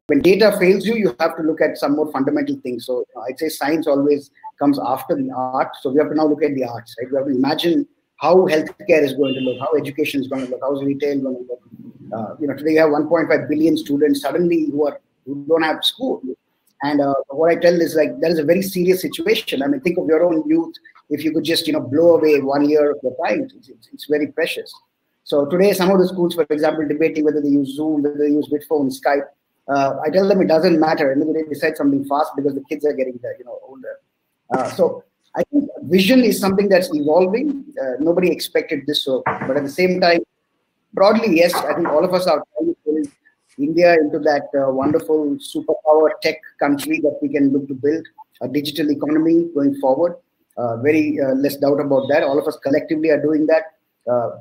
when data fails you, you have to look at some more fundamental things. So I'd say science always comes after the art. So we have to now look at the arts, right? We have to imagine how healthcare is going to look, how education is going to look, how is retail going to look. Today you have 1.5 billion students suddenly who don't have school. And what I tell is that is a very serious situation. I mean, think of your own youth. If you could just blow away 1 year of your time, it's very precious. So today, some of the schools, for example, debating whether they use Zoom, whether they use Bitphone, Skype. I tell them it doesn't matter. And then they decide something fast because the kids are getting older. So I think vision is something that's evolving. Nobody expected this, but at the same time, broadly, yes, I think all of us are trying to build India into that wonderful superpower tech country that we can look to build a digital economy going forward. Very less doubt about that. All of us collectively are doing that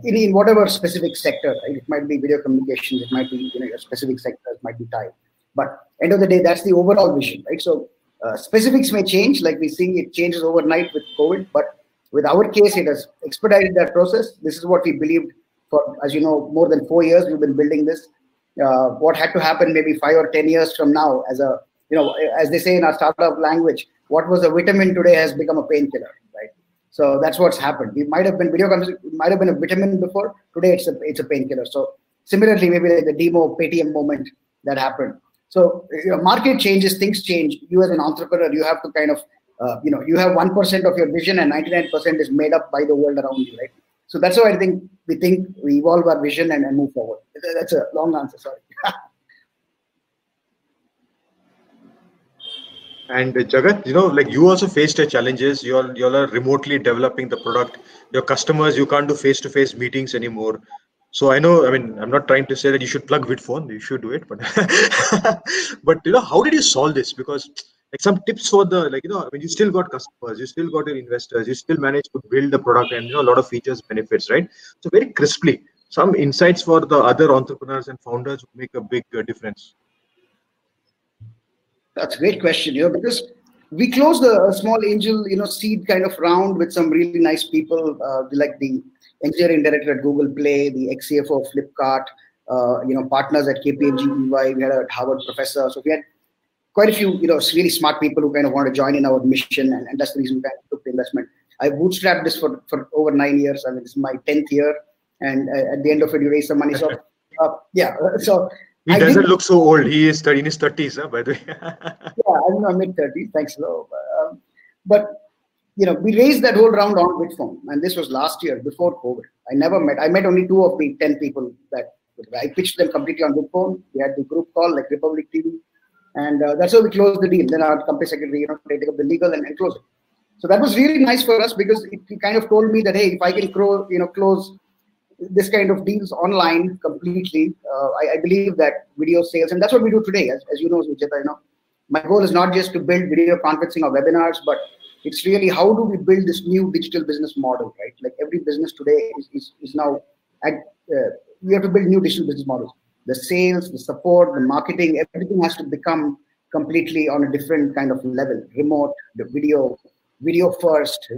in whatever specific sector. Right? It might be video communications, it might be a specific sector, it might be time. But end of the day, that's the overall vision, right? So specifics may change, like we see it changes overnight with COVID. But with our case, it has expedited that process. This is what we believed for, as you know, more than 4 years. We've been building this. What had to happen maybe 5 or 10 years from now, as they say in our startup language, what was a vitamin today has become a painkiller, right? So that's what's happened. We might have been might have been a vitamin before. Today it's a painkiller. So similarly, maybe like the demo Paytm moment that happened. So market changes, things change. You as an entrepreneur, you have to kind of you have 1% of your vision and 99% is made up by the world around you, right? So that's why we think we evolve our vision and move forward. That's a long answer, sorry. And Jagat, like you also faced challenges. You all are remotely developing the product. Your customers, you can't do face-to-face meetings anymore. So I know, I'm not trying to say that you should plug Bitphone. You should do it, but but how did you solve this? Because like some tips for the you still got customers, you still got your investors, you still managed to build the product and a lot of features, benefits, right? So very crisply, some insights for the other entrepreneurs and founders would make a big difference. That's a great question, because we closed a small angel, seed kind of round with some really nice people, like the engineering director at Google Play, the ex-CFO of Flipkart, partners at KPMG, EY. We had a Harvard professor. So we had quite a few, really smart people who kind of want to join in our mission, and that's the reason we kind of took the investment. I bootstrapped this for over 9 years. This is my 10th year, and at the end of it, you raise some money. So, so. He doesn't look so old. He is in his 30s, by the way. Yeah, I'm mid-30s. Thanks, Lo. But we raised that whole round on Bitphone, and this was last year before COVID. I met only 2 of the 10 people that I pitched them completely on Bitphone. We had the group call like Republic TV, and that's how we closed the deal. Then our company secretary, they take up the legal and close it. So that was really nice for us because it kind of told me that, hey, if I can close this kind of deals online completely, I believe that video sales, and that's what we do today. As you know, Vijeta, my goal is not just to build video conferencing or webinars, but it's really how do we build this new digital business model, right? Like every business today is now we have to build new digital business models. The sales, the support, the marketing, everything has to become completely on a different kind of level. Remote, the video first,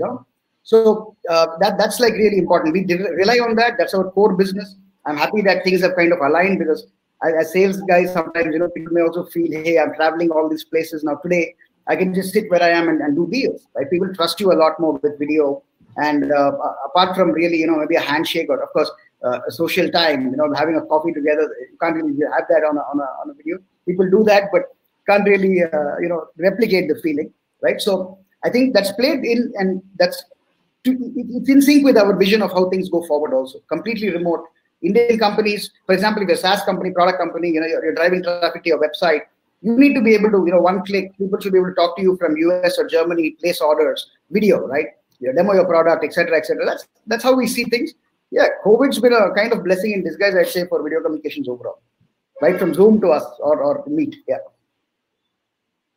So that's like really important. We rely on that. That's our core business. I'm happy that things have kind of aligned because as sales guys, sometimes, people may also feel, hey, I'm traveling all these places. Now today, I can just sit where I am and do deals, right? People trust you a lot more with video. And apart from really, maybe a handshake or of course, a social time, having a coffee together, you can't really have that on a video. People do that, but can't really, replicate the feeling, right? So I think that's played in, and it's in sync with our vision of how things go forward also. Completely remote. Indian companies, for example, if you're a SaaS company, product company, you're driving traffic to your website, you need to be able to, one click, people should be able to talk to you from US or Germany, place orders, video, right? Demo your product, etc., etc. That's how we see things. Yeah, COVID's been a kind of blessing in disguise, I'd say, for video communications overall, right? From Zoom to us or Meet, yeah.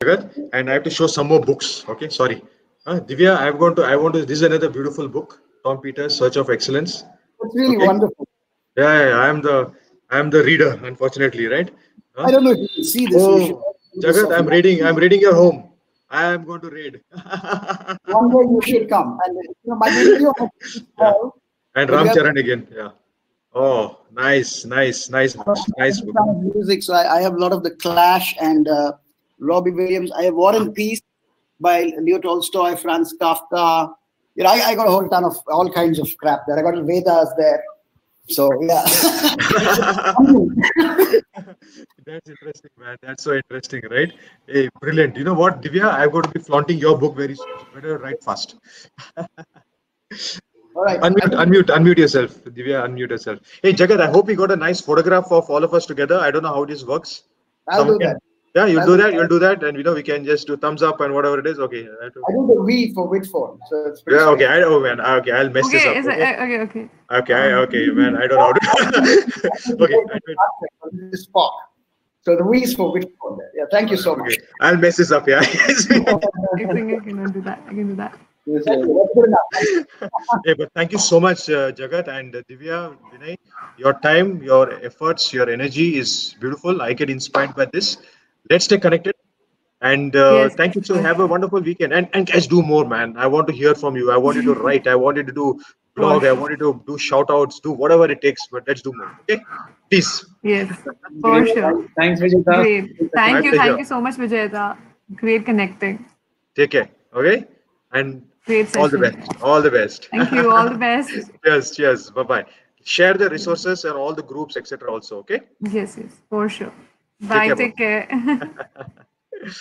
Good. And I have to show some more books. Okay, sorry. Divya, this is another beautiful book, Tom Peters, Search of Excellence. It's really wonderful. Yeah, I am the reader, unfortunately, right? I don't know if you can see this. Oh, Jagat, I'm reading your home. I am going to read. One day you should come. And my video. And Ram Charan again. Yeah. Oh, nice books. Nice book. Music. So I have a lot of The Clash and Robbie Williams. I have War and Peace by Leo Tolstoy, Franz Kafka. I got a whole ton of all kinds of crap there. I got Vedas there. So yeah. That's interesting, man. That's so interesting, right? Hey, brilliant. You know what, Divya? I'm going to be flaunting your book very soon. Better write fast. All right. Unmute yourself. Divya, unmute yourself. Hey, Jagat, I hope we got a nice photograph of all of us together. I don't know how this works. I'll do that. Yeah, you'll do that. You'll do that, and we can just do thumbs up and whatever it is. Okay. I do the V for Whitford, so it's pretty. Yeah. Okay. Man. Okay. I'll mess this up. Okay, man. I don't know how to. Okay. Spock. So the V is for Whitford. Yeah. Thank you so much. Okay. I'll mess this up. Yeah. I think I can do that. I can do that. Yeah, but thank you so much, Jagat and Divya, Vinay. Your time, your efforts, your energy is beautiful. I get inspired by this. Let's stay connected. And thank you. So have a wonderful weekend. And guys, do more, man. I want to hear from you. I want you to write. I want you to do blog. I want you to do shout outs. Do whatever it takes. But let's do more. Okay? Peace. Yes, for sure. Thanks, Vijayta. Great. Thank you so much, Vijayta. Great connecting. Take care. Okay? And great session. All the best. All the best. Thank you. All the best. Cheers. Bye-bye. Share the resources and all the groups, etc. also. Okay? Yes. For sure. Bye. Take care.